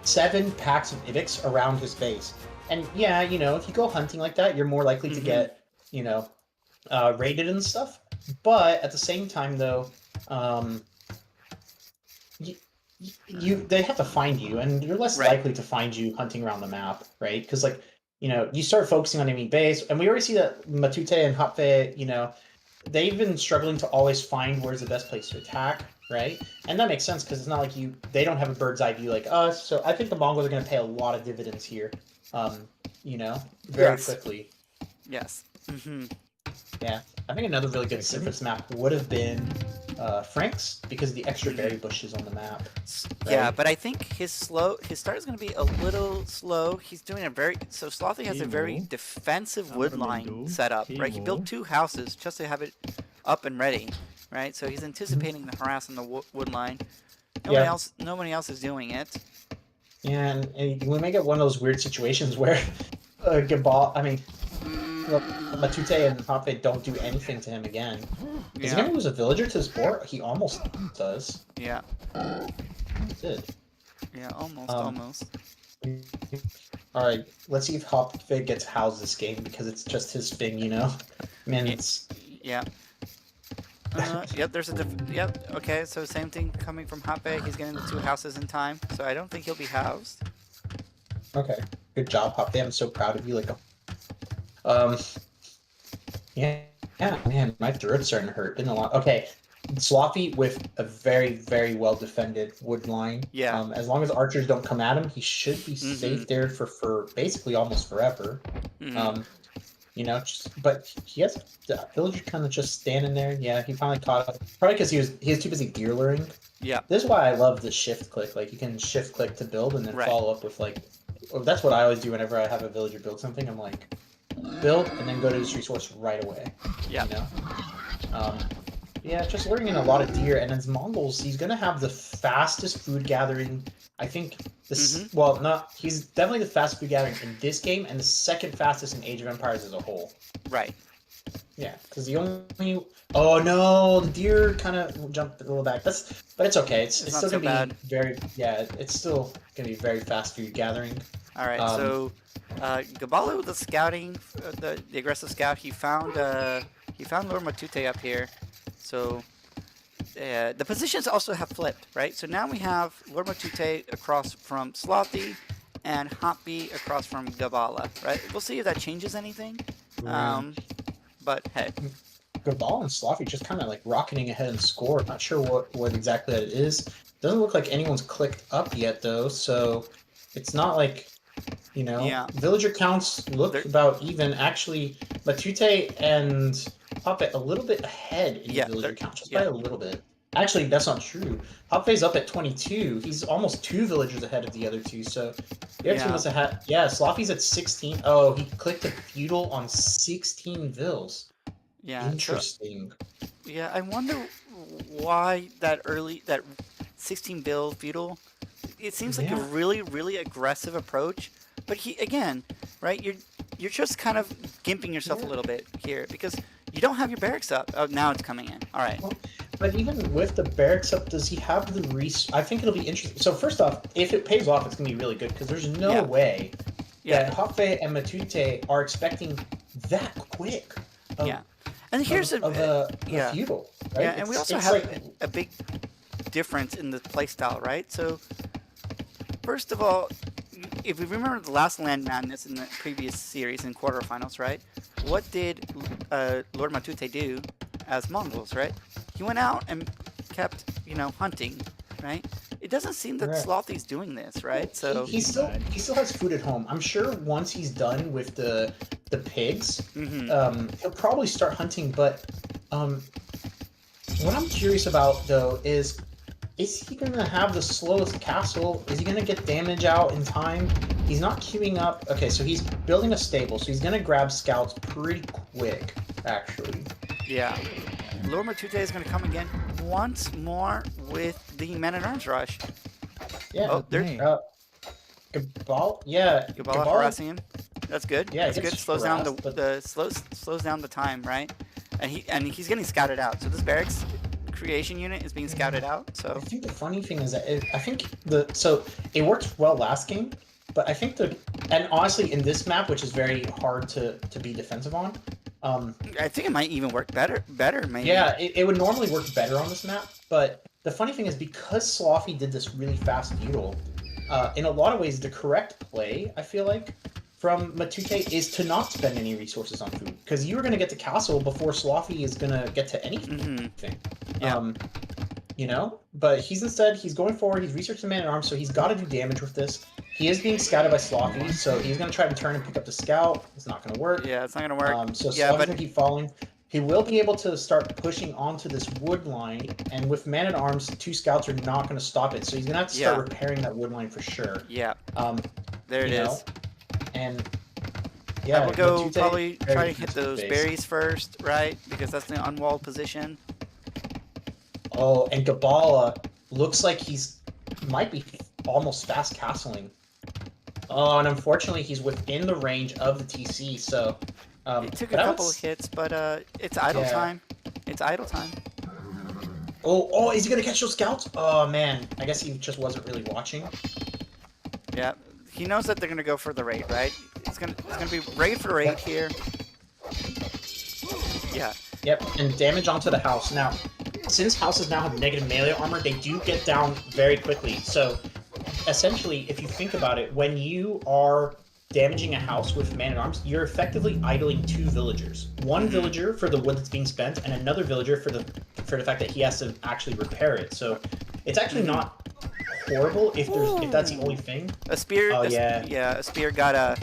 7 packs of Ivics around his base. And yeah, if you go hunting like that, you're more likely to get, raided and stuff. But at the same time, though, they have to find you, and you're less likely to find you hunting around the map, right? Because you start focusing on enemy base, and we already see that Matute and Japve, they've been struggling to always find where's the best place to attack, right? And that makes sense because it's not like they don't have a bird's eye view like us. So I think the Mongols are going to pay a lot of dividends here, very quickly. Yes. Mm-hmm. Yeah, I think another really good civ for this map would have been Frank's because of the extra berry bushes on the map. Right? Yeah, but I think his start is going to be a little slow. He's doing so Slothy has a very defensive wood line set up, right? He built 2 houses just to have it up and ready, right? So he's anticipating the harass on the wood line. Nobody else is doing it. Yeah, and we may get one of those weird situations where Gballah, Matute and Japve don't do anything to him again. Is he going to lose a villager to this board? He almost does. Yeah. He did. Yeah, almost. Alright, let's see if Japve gets housed this game, because it's just his thing, Man, it's... Yeah. Yep, there's yep, okay, so same thing coming from Japve. He's getting the 2 houses in time, so I don't think he'll be housed. Okay, good job, Japve. I'm so proud of you, yeah, man, my throat's starting to hurt. Been a lot. Okay, Slothy with a very, very well defended wood line. Yeah. As long as archers don't come at him, he should be safe there for basically almost forever. But he has the villager kind of just standing there. Yeah, he finally caught up. Probably because he was too busy deer luring. Yeah. This is why I love the shift click. Like you can shift click to build and then follow up with that's what I always do whenever I have a villager build something. I'm like, build and then go to this resource right away. Yeah. Yeah, just luring in a lot of deer, and as Mongols, he's gonna have the fastest food gathering. I think this. Well, he's definitely the fastest food gathering in this game, and the second fastest in Age of Empires as a whole. Right. Yeah, because the only... Oh no, the deer kind of jumped a little back. But it's okay. It's It's not still so gonna bad. be very... Yeah, it's still gonna be very fast food gathering. All right, so Gballah with the scouting, the aggressive scout, he found Lord Matute up here. So the positions also have flipped, right? So now we have Lord Matute across from Slothy and Japve across from Gballah, right? We'll see if that changes anything. But hey. Gballah and Slothy just kind of like rocketing ahead in score. Not sure what exactly that is. Doesn't look like anyone's clicked up yet though, so it's not like, you know, Yeah. villager counts look about even. Actually, Matute and Puppet a little bit ahead in the villager count, just by a little bit. Actually, that's not true. Hopfe's up at 22. He's almost 2 villagers ahead of the other two, so the other two must have had... Yeah, Slothy's at 16. Oh, he clicked a feudal on 16 vills. Yeah. Interesting. So, yeah, I wonder why that 16 bill feudal. It seems like a really, really aggressive approach. But he, again, right? You're just kind of gimping yourself a little bit here because you don't have your barracks up. Oh, now it's coming in. All right. Well, but even with the barracks up, does he have the I think it'll be interesting. So first off, if it pays off, it's gonna be really good because there's no way that Japve and Matute are expecting that quick. And here's a feudal, right? Yeah, and we also have a big difference in the playstyle, right? So, first of all, if we remember the last Land Madness in the previous series in quarterfinals, right? What did Lord Matute do as Mongols, right? He went out and kept, hunting, right? It doesn't seem that Slothy's doing this, right? So he still has food at home. I'm sure once he's done with the pigs, he'll probably start hunting. But what I'm curious about though is he gonna have the slowest castle? Is he gonna get damage out in time? He's not queuing up. Okay, so he's building a stable, so he's gonna grab scouts pretty quick, actually. Yeah. Lord Matute is gonna come again once more with the men-at-arms rush. Yeah. Oh, there. Gballah, yeah. Gballah harassing him. That's good. Yeah, that's good. Slows down slows down the time, right? And he's getting scouted out. So this barracks creation unit is being scouted out. So I think the funny thing is that it worked well last game, but I think and honestly in this map, which is very hard to be defensive on, I think it might even work better maybe. Yeah, it would normally work better on this map, but the funny thing is because Slothy did this really fast feudal, in a lot of ways the correct play, I feel like, from Matute is to not spend any resources on food, because you are going to get to castle before Slothy is going to get to anything. Yeah. But he's going forward, he's researching the man-at-arms, so he's got to do damage with this. He is being scouted by Slothy, so he's going to try to turn and pick up the scout. It's not going to work. Yeah, it's not going to work. So Slothy's going to keep following. He will be able to start pushing onto this wood line, and with man-at-arms, 2 scouts are not going to stop it, so he's going to have to start repairing that wood line for sure. Yeah. There it is. And yeah, I will go probably try to hit those berries first, right? Because that's the unwalled position. Oh, and Gballah looks like might be almost fast castling. Oh, and unfortunately he's within the range of the TC, so it took a couple of hits, but it's idle time. It's idle time. Oh, is he gonna catch those scouts? Oh man, I guess he just wasn't really watching. Yeah, he knows that they're gonna go for the raid, right? It's gonna be raid for raid here. Yeah. Yep, and damage onto the house. Now, since houses now have negative melee armor, they do get down very quickly. So, essentially, if you think about it, when you are damaging a house with man-at-arms, you're effectively idling 2 villagers. One villager for the wood that's being spent, and another villager for the fact that he has to actually repair it. So, it's actually not horrible if that's the only thing. A spear. Oh, a spear got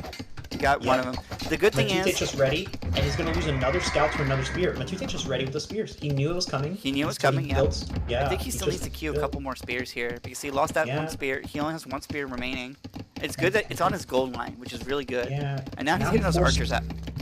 one of them. The good thing Matute's just ready, and he's going to lose another scout to another spear. Matute's just ready with the spears. He knew it was coming. Yeah. I think he still needs to queue a couple more spears here because he lost that one spear. He only has 1 spear remaining. It's good that it's on his gold line, which is really good. Yeah. And now he's getting those archers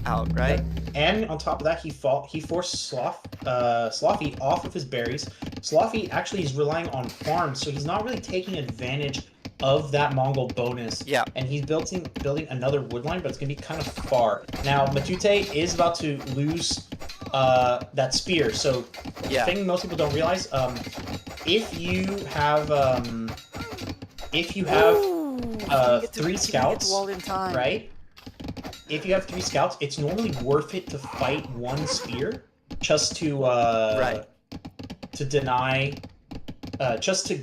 out, right? And on top of that, he forced Slothy off of his berries. Slothy actually is relying on farms, so he's not really taking advantage of that Mongol bonus. Yeah. And he's building another wood line, but it's gonna be kind of far. Now Matute is about to lose that spear. So the thing most people don't realize, if you have three scouts, right? If you have 3 scouts, it's normally worth it to fight 1 spear just to to deny, just to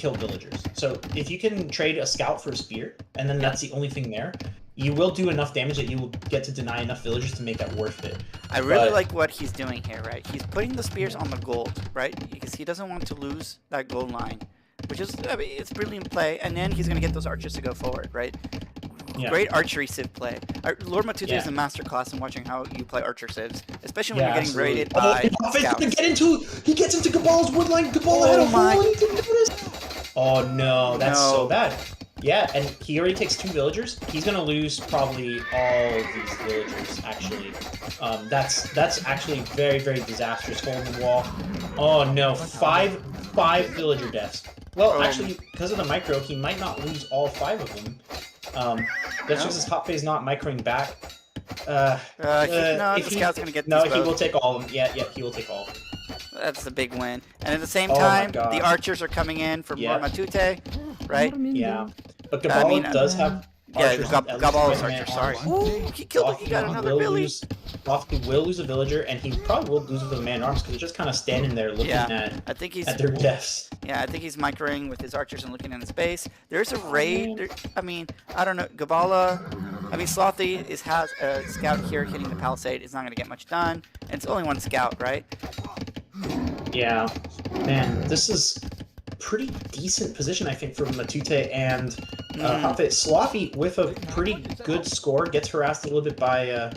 kill villagers. So if you can trade a scout for a spear, and then that's the only thing there, you will do enough damage that you will get to deny enough villagers to make that worth it. I really like what he's doing here, right? He's putting the spears on the gold, right? Because he doesn't want to lose that gold line, which is, I mean, it's brilliant play. And then he's going to get those archers to go forward, right? Yeah. Great archery civ play. Lord Matute is a masterclass in watching how you play archer civs, especially when you're getting raided by scouts. He gets into Gballah's woodline. Gballah had a hole and he didn't notice. Oh no, that's so bad. Yeah, and he already takes 2 villagers. He's gonna lose probably all of these villagers. Actually, that's actually very, very disastrous. Hole in the wall. Oh no, 5 villager deaths. Well, actually, because of the micro, he might not lose all 5 of them. That's just his Japve is not microing back. No, the scout's gonna get. No, he will take all of them. Yeah, he will take all of them. That's the big win. And at the same time, the archers are coming in from Lord Matute, right? Yeah, but Gballah does have. Yeah, Gbalah's archer. Sorry. Ooh, he killed it. He got another Billy. Slothy will lose a villager, and he probably will lose with a man-at-arms because they're just kind of standing there looking at their deaths. Yeah, I think he's microing with his archers and looking in his base. There's a raid. I mean, I don't know. Gballah. I mean, Slothy has a scout here hitting the palisade. It's not going to get much done, and it's only 1 scout, right? Yeah, man, this is pretty decent position, I think, for Matute and Japve. Slothy with a pretty good score gets harassed a little bit by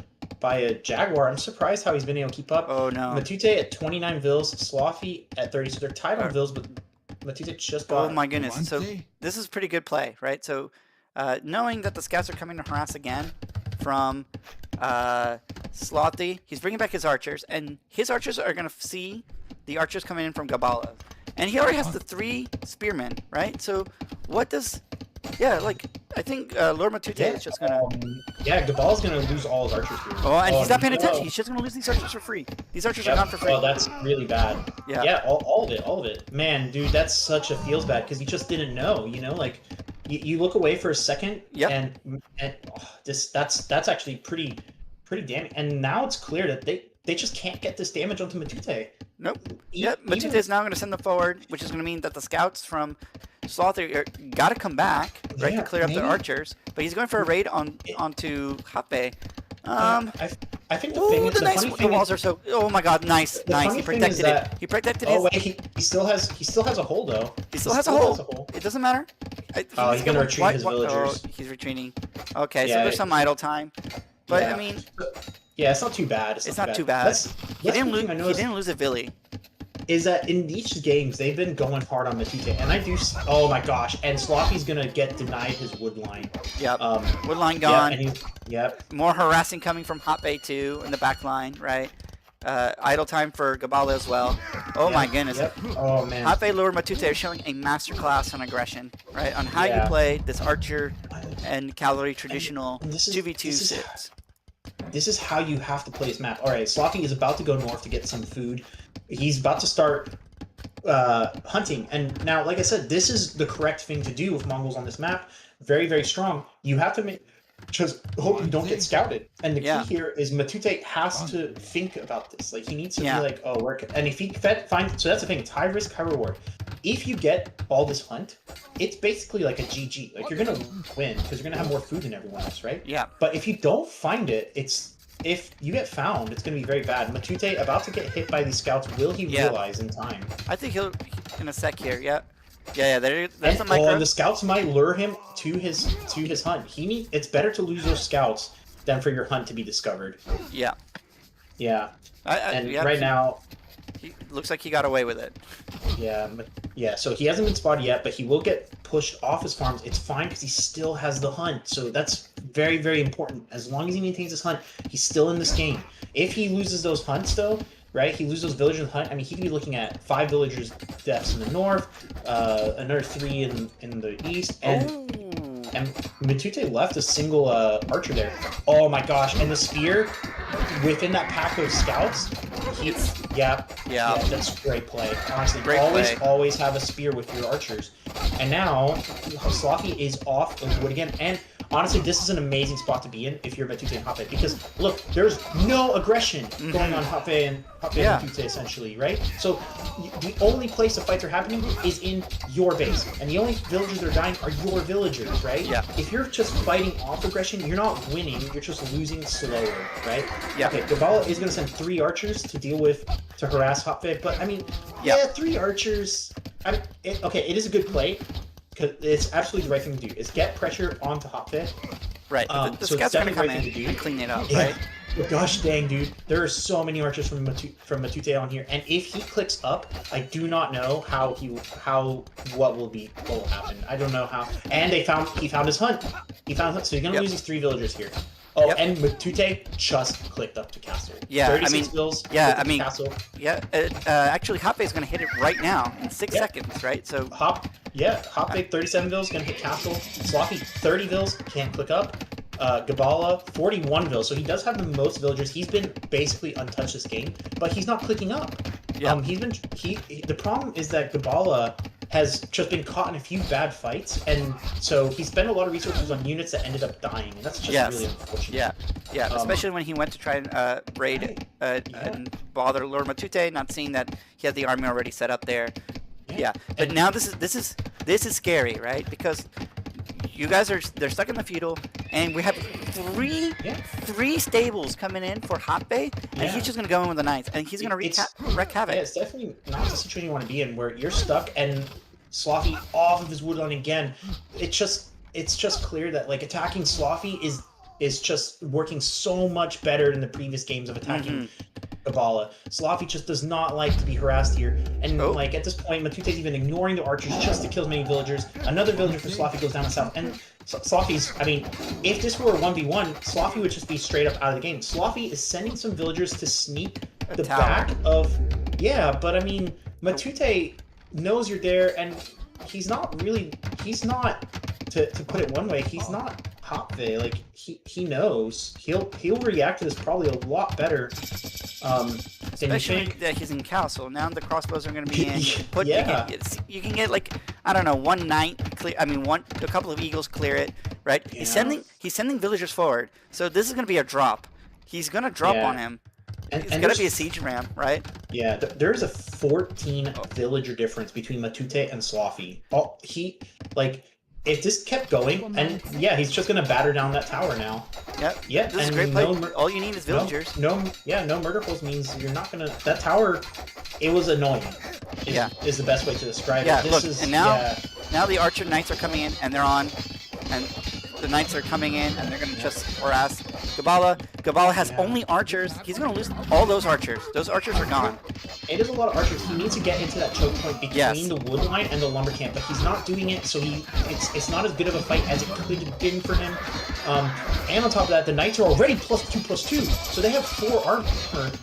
a Jaguar. I'm surprised how he's been able to keep up. Oh no. Matute at 29 vills, Slothy at 30. So they're tied on vills, but Matute just got. Oh my goodness! So this is pretty good play, right? So knowing that the scouts are coming to harass again from Slothy, he's bringing back his archers, and his archers are gonna see the archers coming in from Gballah. And he already has the 3 spearmen, right? So what does... Yeah, like, I think Lord Matute is just going to... yeah, Gaballah's going to lose all his archers here. Oh, and he's not paying attention. He's just going to lose these archers for free. These archers are gone for free. Oh, that's really bad. Yeah, all of it. Man, dude, that's such a feels bad because he just didn't know, you know? Like, you look away for a second, and that's actually pretty damning. And now it's clear that they just can't get this damage onto Matute. Nope. Yep, Matute is now going to send them forward, which is going to mean that the scouts from Slothy got to come back, right, to clear up their archers. But he's going for a raid onto Japve. I think the thing is, the walls are so. Oh my God! Nice. He protected it. He protected his. Oh wait, he still has a hole though. He still has a hole. It doesn't matter. He's gonna retreat his villagers. Oh, he's retreating. Okay, so there's some idle time, but I mean. Yeah, it's not too bad. It's not too bad. He didn't lose a Billy. Is that in each games they've been going hard on Matute, and I do. Oh my gosh! And Slothy's gonna get denied his wood line. Yep. Wood line gone. Yep. More harassing coming from Japve too in the back line, right? Idle time for Gballah as well. Oh my goodness. Yep. Oh man. Japve Lord Matute are showing a masterclass on aggression, right? On how you play this archer and cavalry traditional 2v2 sits. This is how you have to play this map. All right, Slothy is about to go north to get some food. He's about to start hunting. And now, like I said, this is the correct thing to do with Mongols on this map. Very, very strong. You have to just hope you don't get scouted. And the key here is Matute has to think about this. Like, he needs to be like, oh, and if he finds... So that's the thing. It's high risk, high reward. If you get all this hunt, it's basically like a GG. Like, you're going to win because you're going to have more food than everyone else, right? Yeah. But if you don't find it, if you get found, it's going to be very bad. Matute about to get hit by these scouts. Will he realize in time? I think he'll in a sec here. Yeah. There's the micro. And the scouts might lure him to his hunt. It's better to lose those scouts than for your hunt to be discovered. Yeah. Yeah. Right now, he looks like he got away with it. Yeah. So he hasn't been spotted yet, but he will get pushed off his farms. It's fine because he still has the hunt. So that's very, very important. As long as he maintains his hunt, he's still in this game. If he loses those hunts, though, right? He loses those villagers in the hunt. I mean, he could be looking at 5 villagers deaths in the north, another 3 in the east, and Matute left a single archer there. Oh my gosh! And the spear within that pack of scouts. Yeah, that's great play. Honestly, always have a spear with your archers. And now Slothy is off of wood again. And honestly, this is an amazing spot to be in if you're Matute and Japve, because look, there's no aggression going on Japve and Matute essentially, right? So the only place the fights are happening is in your base, and the only villagers that are dying are your villagers, right? Yeah. If you're just fighting off aggression, you're not winning. You're just losing slower, right? Yeah. Okay, Gballah is going to send 3 archers to harass Japve, but I mean, 3 archers. It is a good play. Because it's absolutely the right thing to do, is get pressure onto Japve. Right. The scouts are going to come in and clean it up, right? But gosh dang, dude, there are so many archers from Matute on here, and if he clicks up, I do not know what will happen. I don't know how. And he found his hunt. He found hunt, so he's gonna lose these 3 villagers here. Oh, and Matute just clicked up to castle. Yeah, 36 bills. Yeah, I mean, castle. Yeah. Actually, Japve is going to hit it right now in 6 seconds, right? So Japve 37 bills gonna hit castle. Slothy 30 bills can't click up. Gballah 41 vills, so he does have the most villagers. He's been basically untouched this game, but he's not clicking up. Yeah. The problem is that Gballah has just been caught in a few bad fights, and so he spent a lot of resources on units that ended up dying, and that's just really unfortunate. Yeah, especially when he went to try and raid and bother Lord Matute, not seeing that he had the army already set up there. Yeah, but now this is scary, right? Because you guys they're stuck in the feudal, and we have three stables coming in for Japve, and he's just gonna go in with the knights, and he's gonna wreak havoc. Yeah, it's definitely not the situation you want to be in, where you're stuck and Slothy off of his woodline again. It's just clear that like attacking Slothy is just working so much better than the previous games of attacking Gballah. Slothy just does not like to be harassed here, and like at this point, Matute's even ignoring the archers just to kill as many villagers. Another villager for Slothy goes down the south, and Slothy's. I mean, if this were a 1v1, Slothy would just be straight up out of the game. Slothy is sending some villagers to sneak the back of. Yeah, but I mean, Matute knows you're there, and he's not. To put it one way, he's not Japve. Like he knows he'll react to this probably a lot better. Especially that he's in castle. Now the crossbows are going to be in. You can get like, I don't know, 1 knight clear. I mean, a couple of eagles clear it, right? Yeah. He's sending villagers forward. So this is going to be a drop. He's going to drop on him. It's going to be a siege ram, right? Yeah, there's a 14 villager difference between Matute and Slothy. If this kept going, and he's just gonna batter down that tower now. This is a great play. All you need is villagers. No murder holes means you're not gonna. That tower, it was annoying. Is the best way to describe it. Look, and now the archer knights are coming in, and they're on, and the knights are coming in, and they're gonna just harass Gballah. Gballah has only archers. He's gonna lose all those archers. Those archers are gone. It is a lot of archers. He needs to get into that choke point between the wood line and the lumber camp, but he's not doing it, so it's not as good of a fight as it could have been for him. And on top of that, the knights are already +2/+2, so they have 4 armor.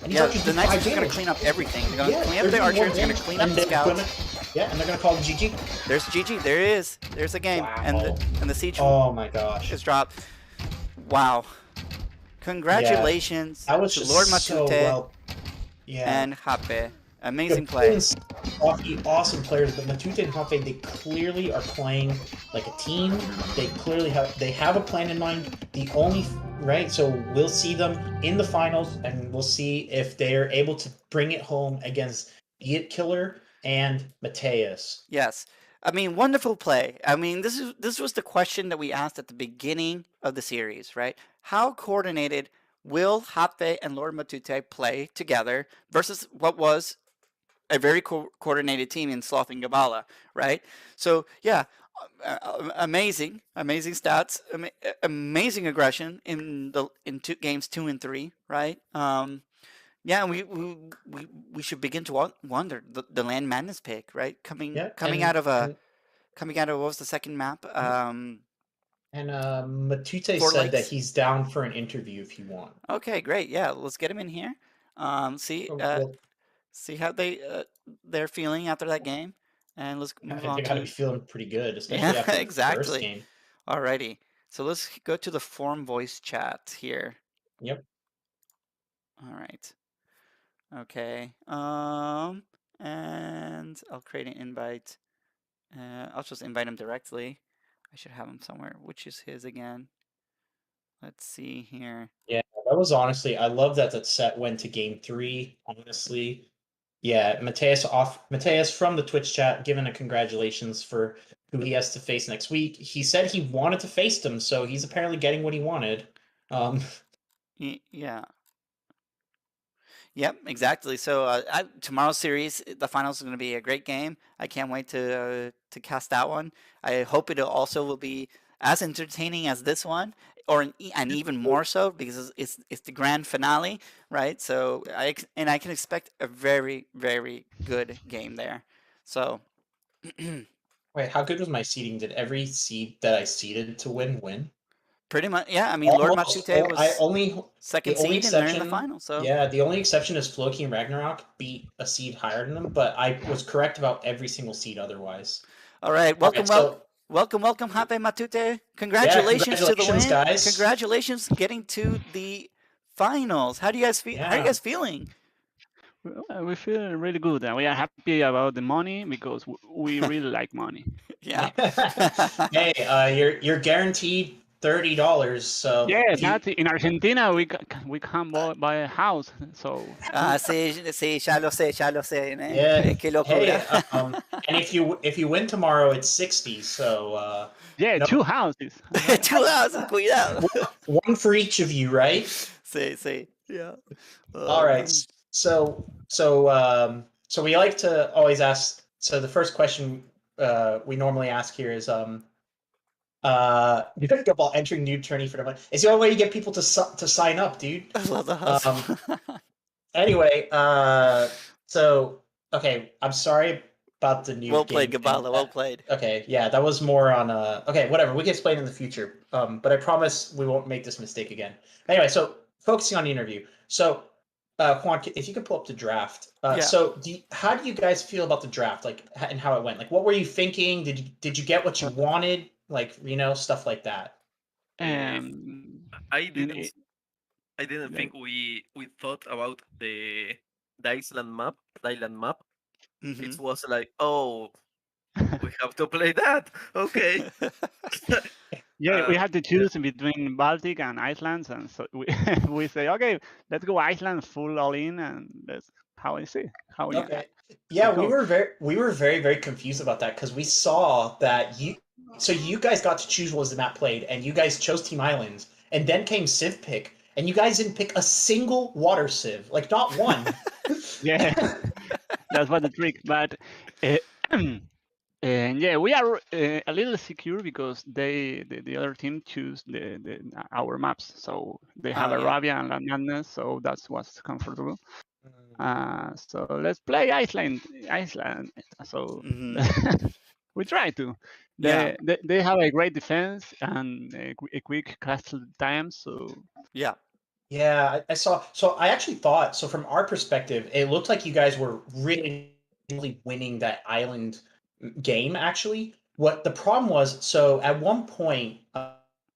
And the knights are just gonna clean up everything. They're gonna clean up the archers. They're gonna clean up the scouts. And they're gonna call GG. There's GG. There it is. There's the game, and the siege. Oh my gosh! Is dropped. Wow. Congratulations to Lord Matute and Japve. Amazing play. Awesome players, but Matute and Japve, they clearly are playing like a team. They clearly have a plan in mind. So we'll see them in the finals, and we'll see if they're able to bring it home against Idiot Killer and Mateus. Yes. I mean, wonderful play. I mean, this was the question that we asked at the beginning of the series, right? How coordinated will Japve and Lord Matute play together versus what was a very coordinated team in Slothy and Gballah, right? So, amazing stats, amazing aggression in games 2 and 3, right? We should begin to wonder the Land Madness pick, right? Coming out of what was the second map? And Matute said that he's down for an interview if you want. Okay, great. Yeah, let's get him in here. see how they're feeling after that game, and let's I move think on they got to be to feeling pretty good, especially yeah, after the first exactly. game. Alrighty, so let's go to the forum voice chat here. Yep. All right. Okay. And I'll create an invite. I'll just invite him directly. I should have him somewhere. Which is his again? Let's see here. Yeah, that was honestly, I love that that set went to game 3, honestly. Yeah, Mateus from the Twitch chat, given a congratulations for who he has to face next week. He said he wanted to face them, so he's apparently getting what he wanted. Yeah. Yep, exactly. So tomorrow's series, the finals is going to be a great game. I can't wait to cast that one. I hope it also will be as entertaining as this one, and even more so because it's the grand finale, right? So I can expect a very very good game there. So Wait, how good was my seeding? Did every seed that I seeded to win? pretty much, yeah. I mean, Lord Almost. Matute I was only the second only seed and they're in the exception. final. So Yeah, the only exception is Floki and Ragnarok beat a seed higher than them, but I was correct about every single seed otherwise. all right, All right, so welcome, Japve Matute. yeah, Congratulations to the congratulations, win. guys. Congratulations getting to the finals. How do you guys feel? How are you Yeah. guys feeling? We feel really good, and we are happy about the money because we really like money. Yeah. Hey, you're guaranteed $30. So Yeah, if you but in Argentina we can buy a house, so Sí, sí, ya lo sé, ¿eh? yeah, Qué locura. hey, and if you win tomorrow, it's 60. So yeah, no, 2 houses. 2 houses, cuidado. one for each of you, right? Sí, sí, yeah. All Oh, right. man. So we like to always ask. So the first question we normally ask here is you think about entering new tourney for the money. It's the only way you get people to sign up, dude. I love the Um, hustle. anyway, so okay, I'm sorry about the new Well played, game thing. Gballah. Well played. Okay, yeah, that was more on okay, whatever. We can explain in the future. But I promise we won't make this mistake again. Anyway, so focusing on the interview. So, Juan, if you could pull up the draft. Yeah. So, how do you guys feel about the draft, like, and how it went? Like, what were you thinking? Did you get what you wanted? Like, stuff like that. Um, I in, didn't I didn't like, think we thought about the island map. Mm-hmm. It was like, oh, we have to play that. Okay. yeah, we had to Yeah. choose between Baltic and Iceland, and so we we say, okay, let's go Iceland full all in, and that's how I see how we Okay. Yeah, go. we were very very confused about that because we saw that you guys got to choose what was the map played and you guys chose Team Island and then came Civ pick and you guys didn't pick a single water civ, like not one. Yeah, that's what the trick. But and yeah, we are a little secure because the other team choose our maps, so they have Oh, yeah. Arabia and Land Madness, so that's what's comfortable. Mm. So let's play Iceland. So Mm-hmm. we try to. Yeah. They have a great defense and a quick castle time. So Yeah. Yeah, I saw. So I actually thought, so from our perspective, it looked like you guys were really winning that island game, actually. What the problem was, so at one point,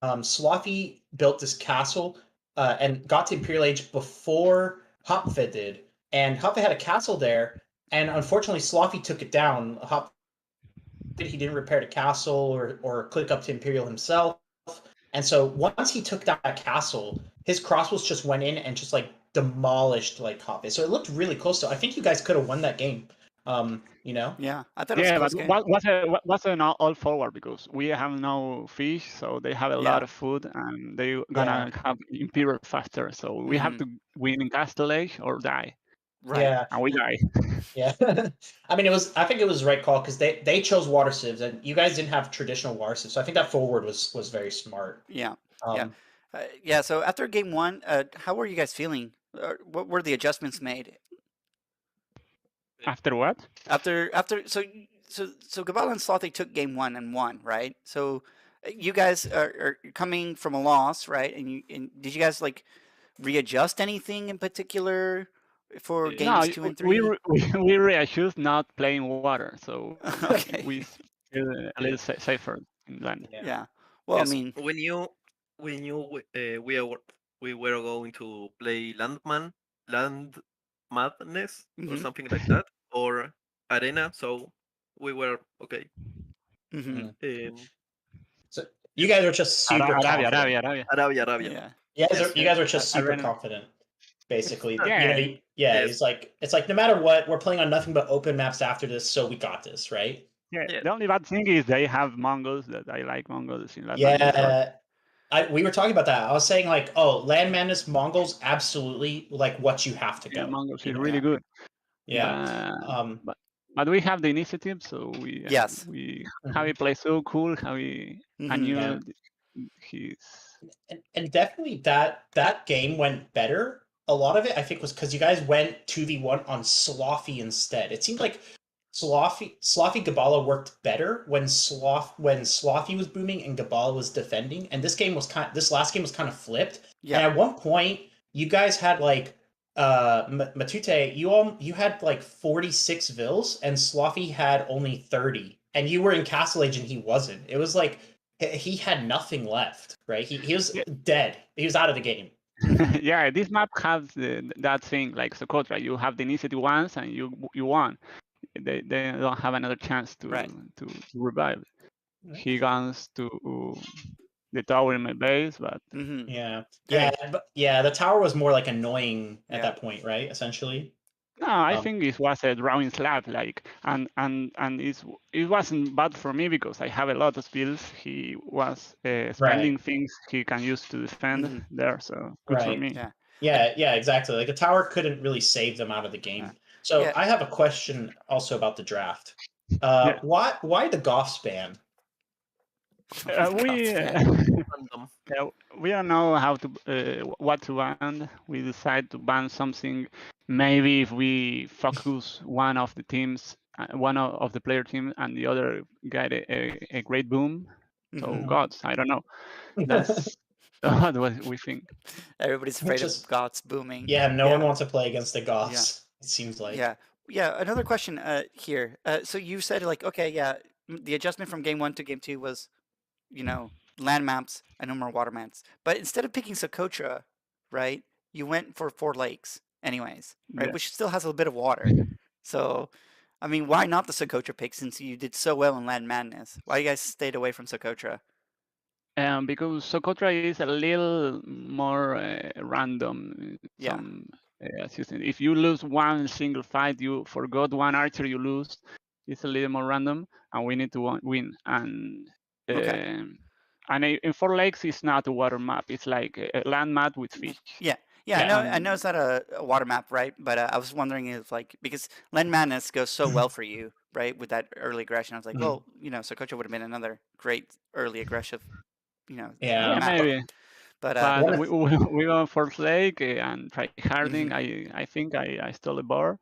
Slothy built this castle and got to Imperial Age before Japve did. And Japve had a castle there, and unfortunately, Slothy took it down. He didn't repair the castle or click up to Imperial himself. And so once he took down that castle, his crossbows just went in and just like demolished like Japve. So it looked really close. So I think you guys could have won that game. Yeah. I thought it was a yeah, but close game. what's an all forward because we have no fish, so they have a lot Yeah. of food and they Yeah. gonna have Imperial faster. So we have to win in Castle Age or die, Right. Yeah. and we die. Yeah. I mean, I think it was the right call because they chose water civs and you guys didn't have traditional water civs. So I think that forward was very smart. Yeah. Yeah. Um, Yeah. So after game one, how were you guys feeling? What were the adjustments made After what? after? So Gballah and Slothy took game one and won, right? So you guys are coming from a loss, right? And did you guys like readjust anything in particular, for No, games 2 and 3? we really choose not playing water, so Okay. we feel a little safer in land. Yeah. Well, I Yes, mean, when you we were going to play land madness or mhm, something like that, or arena, so we were okay. mhm. So you guys are just super confident. Arabia. Arabia. Yeah. You Yes, guys are right. just super Arena. confident. Basically, Yeah. yeah. Yes. It's like no matter what, we're playing on nothing but open maps after this, so we got this, right? Yeah, Yeah. the only bad thing is they have Mongols that I like Mongols in Latin. Yeah. We were talking about that. I was saying like, oh, Land Madness Mongols, absolutely like what you have to Yeah, go. Mongols You is know? really good. Yeah. But we have the initiative, so Yes. how he plays so cool, how he I Mhm. knew Yeah. he's And definitely that game went better. A lot of it, I think, was because you guys went 2v1 on Slothy instead. It seemed like Slothy Gballah worked better when Slothy was booming and Gballah was defending. And this last game was kind of flipped. Yeah. And at one point, you guys had like Matute, you had like 46 vills, and Slothy had only 30. And you were in Castle Age and he wasn't. It was like he had nothing left, right? He was dead. He was out of the game. yeah. This map has that thing like Socotra. You have the initiative once and you won. They don't have another chance to Right. to revive. He goes to the tower in my base, but Mhm. Yeah, Hey. but the tower was more like annoying at Yeah. that point, right? Essentially. no, I think it was a drawing slab, like, and it wasn't bad for me because I have a lot of spells. He was spending things he can use to defend Mhm. there, so good for Right. me. Yeah, exactly. Like the tower couldn't really save them out of the game. So Yeah. I have a question also about the draft. Yeah. Why the Goths ban? We Random. we don't know how to what to ban. We decide to ban something. Maybe if we focus one of the teams, one of the player team, and the other get a great boom. So Mhm. gods, I don't know. That's what we think. Everybody's afraid of Just Goths booming. yeah, no one wants to play against the Goths. It seems like. Yeah. Another question here. So you said like, okay, yeah, the adjustment from game 1 to game 2 was, land maps and no more water maps. But instead of picking Socotra, right, you went for 4 lakes anyways, right, Yeah. which still has a bit of water. So, I mean, why not the Socotra pick since you did so well in Land Madness? Why you guys stayed away from Socotra? Because Socotra is a little more random. Yeah. If you lose one single fight, you forgot one archer, you lose. It's a little more random, and we need to win. And Okay. in Four Lakes, it's not a water map. It's like a land map with fish. Yeah. Yeah, I know it's not a water map, right? But I was wondering if, like, because Land Madness goes so well for you, right, with that early aggression. I was like, well, Socotra would have been another great early aggressive, Yeah. map. Maybe. But But we go Fourth Lake and try harding. I think I stole a bar.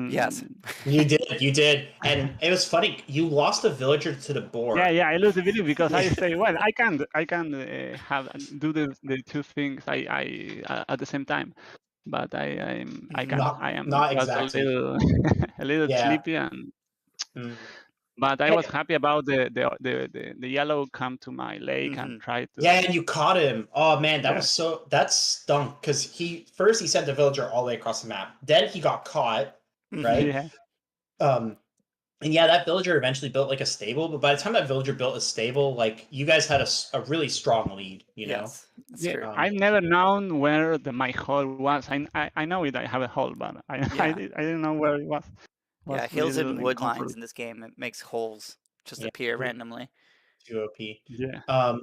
yes. You did, and it was funny. You lost a villager to the boar. Yeah, I lose the video because I say, well, I can do the two things I at the same time, but I am Not just exactly. a little Yeah. sleepy and. But I was happy about the yellow come to my lake and try to. Yeah, and you caught him. Oh man, that stunk because he sent the villager all the way across the map. Then he got caught, right? Yeah. And yeah, that villager eventually built like a stable, but by the time that villager built a stable, like you guys had a really strong lead, you know? That's true. I've never known where my hole was. I know it. I have a hole, but I didn't know where it was. Yeah, hills and wood lines in this game, it makes holes just appear randomly. Too OP. Yeah.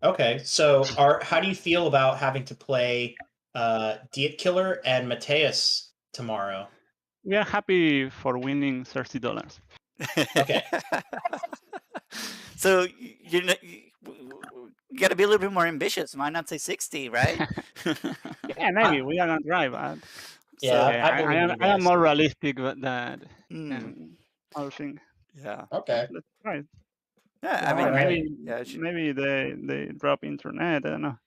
Okay, so how do you feel about having to play Diet Killer and Mateus tomorrow? We are happy for winning $30. Okay. So you got to be a little bit more ambitious. Why not say 60, right? Yeah, maybe we are gonna try, but yeah, I am more realistic with that. Other thing. Yeah. Okay. Let's try it. Yeah, I mean, Maybe they drop internet. I don't know.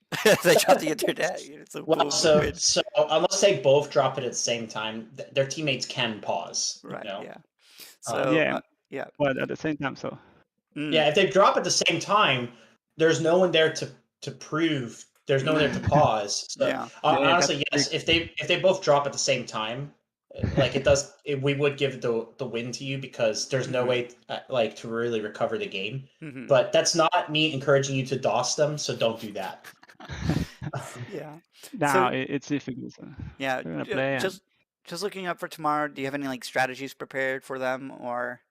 They drop the internet. So Well, boom, so win. so unless they both drop it at the same time, their teammates can pause. Right. You know? Yeah. So Yeah. yeah. But at the same time, so Yeah, if they drop at the same time, there's no one there to prove. There's no one there to pause. So Yeah. Yeah, honestly, that's yes, if they both drop at the same time, like we would give the win to you because there's no Mhm. way like to really recover the game. Mhm. But that's not me encouraging you to DOS them, so don't do that. Yeah. now So it's difficult. So yeah, we're gonna play. just looking up for tomorrow. Do you have any like strategies prepared for them, or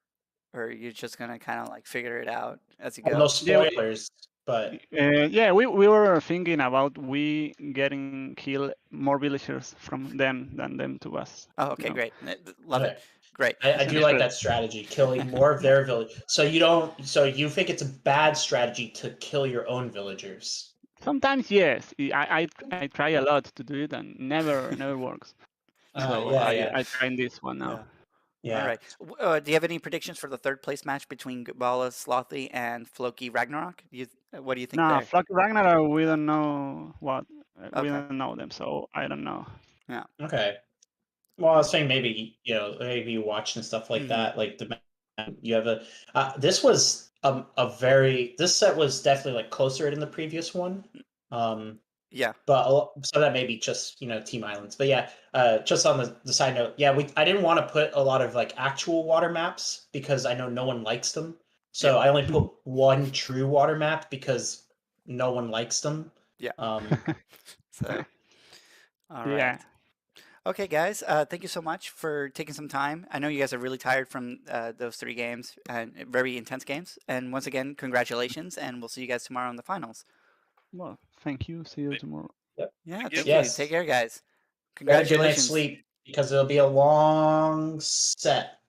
you're just gonna kind of like figure it out as you Well, no go? spoilers, but Yeah, we were thinking about we getting kill more villagers from them than them to us. Oh, okay, You know, great. Love it. okay. Great. I do like that strategy, killing more of Yeah. their village. So you think it's a bad strategy to kill your own villagers? Sometimes yes, I try a lot to do it and never works. So Yeah. I try this one now. Yeah. All Yeah. right. Do you have any predictions for the third place match between Gballah, Slothy, and Floki Ragnarok? What do you think Now, there? Flock Ragnarok, we don't know what we Okay. don't know them, so I don't know. Yeah. Okay. Well, I was saying maybe maybe you watch and stuff like Mhm. that. Like you have a this was this set was definitely like closer than the previous one. Yeah. But so that may be just Team Islands. But yeah, just on the side note, yeah, I didn't want to put a lot of like actual water maps because I know no one likes them. So I only put one true water map because no one likes them. Yeah. Um, So, all Yeah. right. Okay, guys. Thank you so much for taking some time. I know you guys are really tired from those 3 games and very intense games. And once again, congratulations, and we'll see you guys tomorrow in the finals. Well, thank you. See you tomorrow. yep. Yeah, Thank you. thank you. Yes. Take care, guys. Get a good night's Congratulations. sleep because it'll be a long set.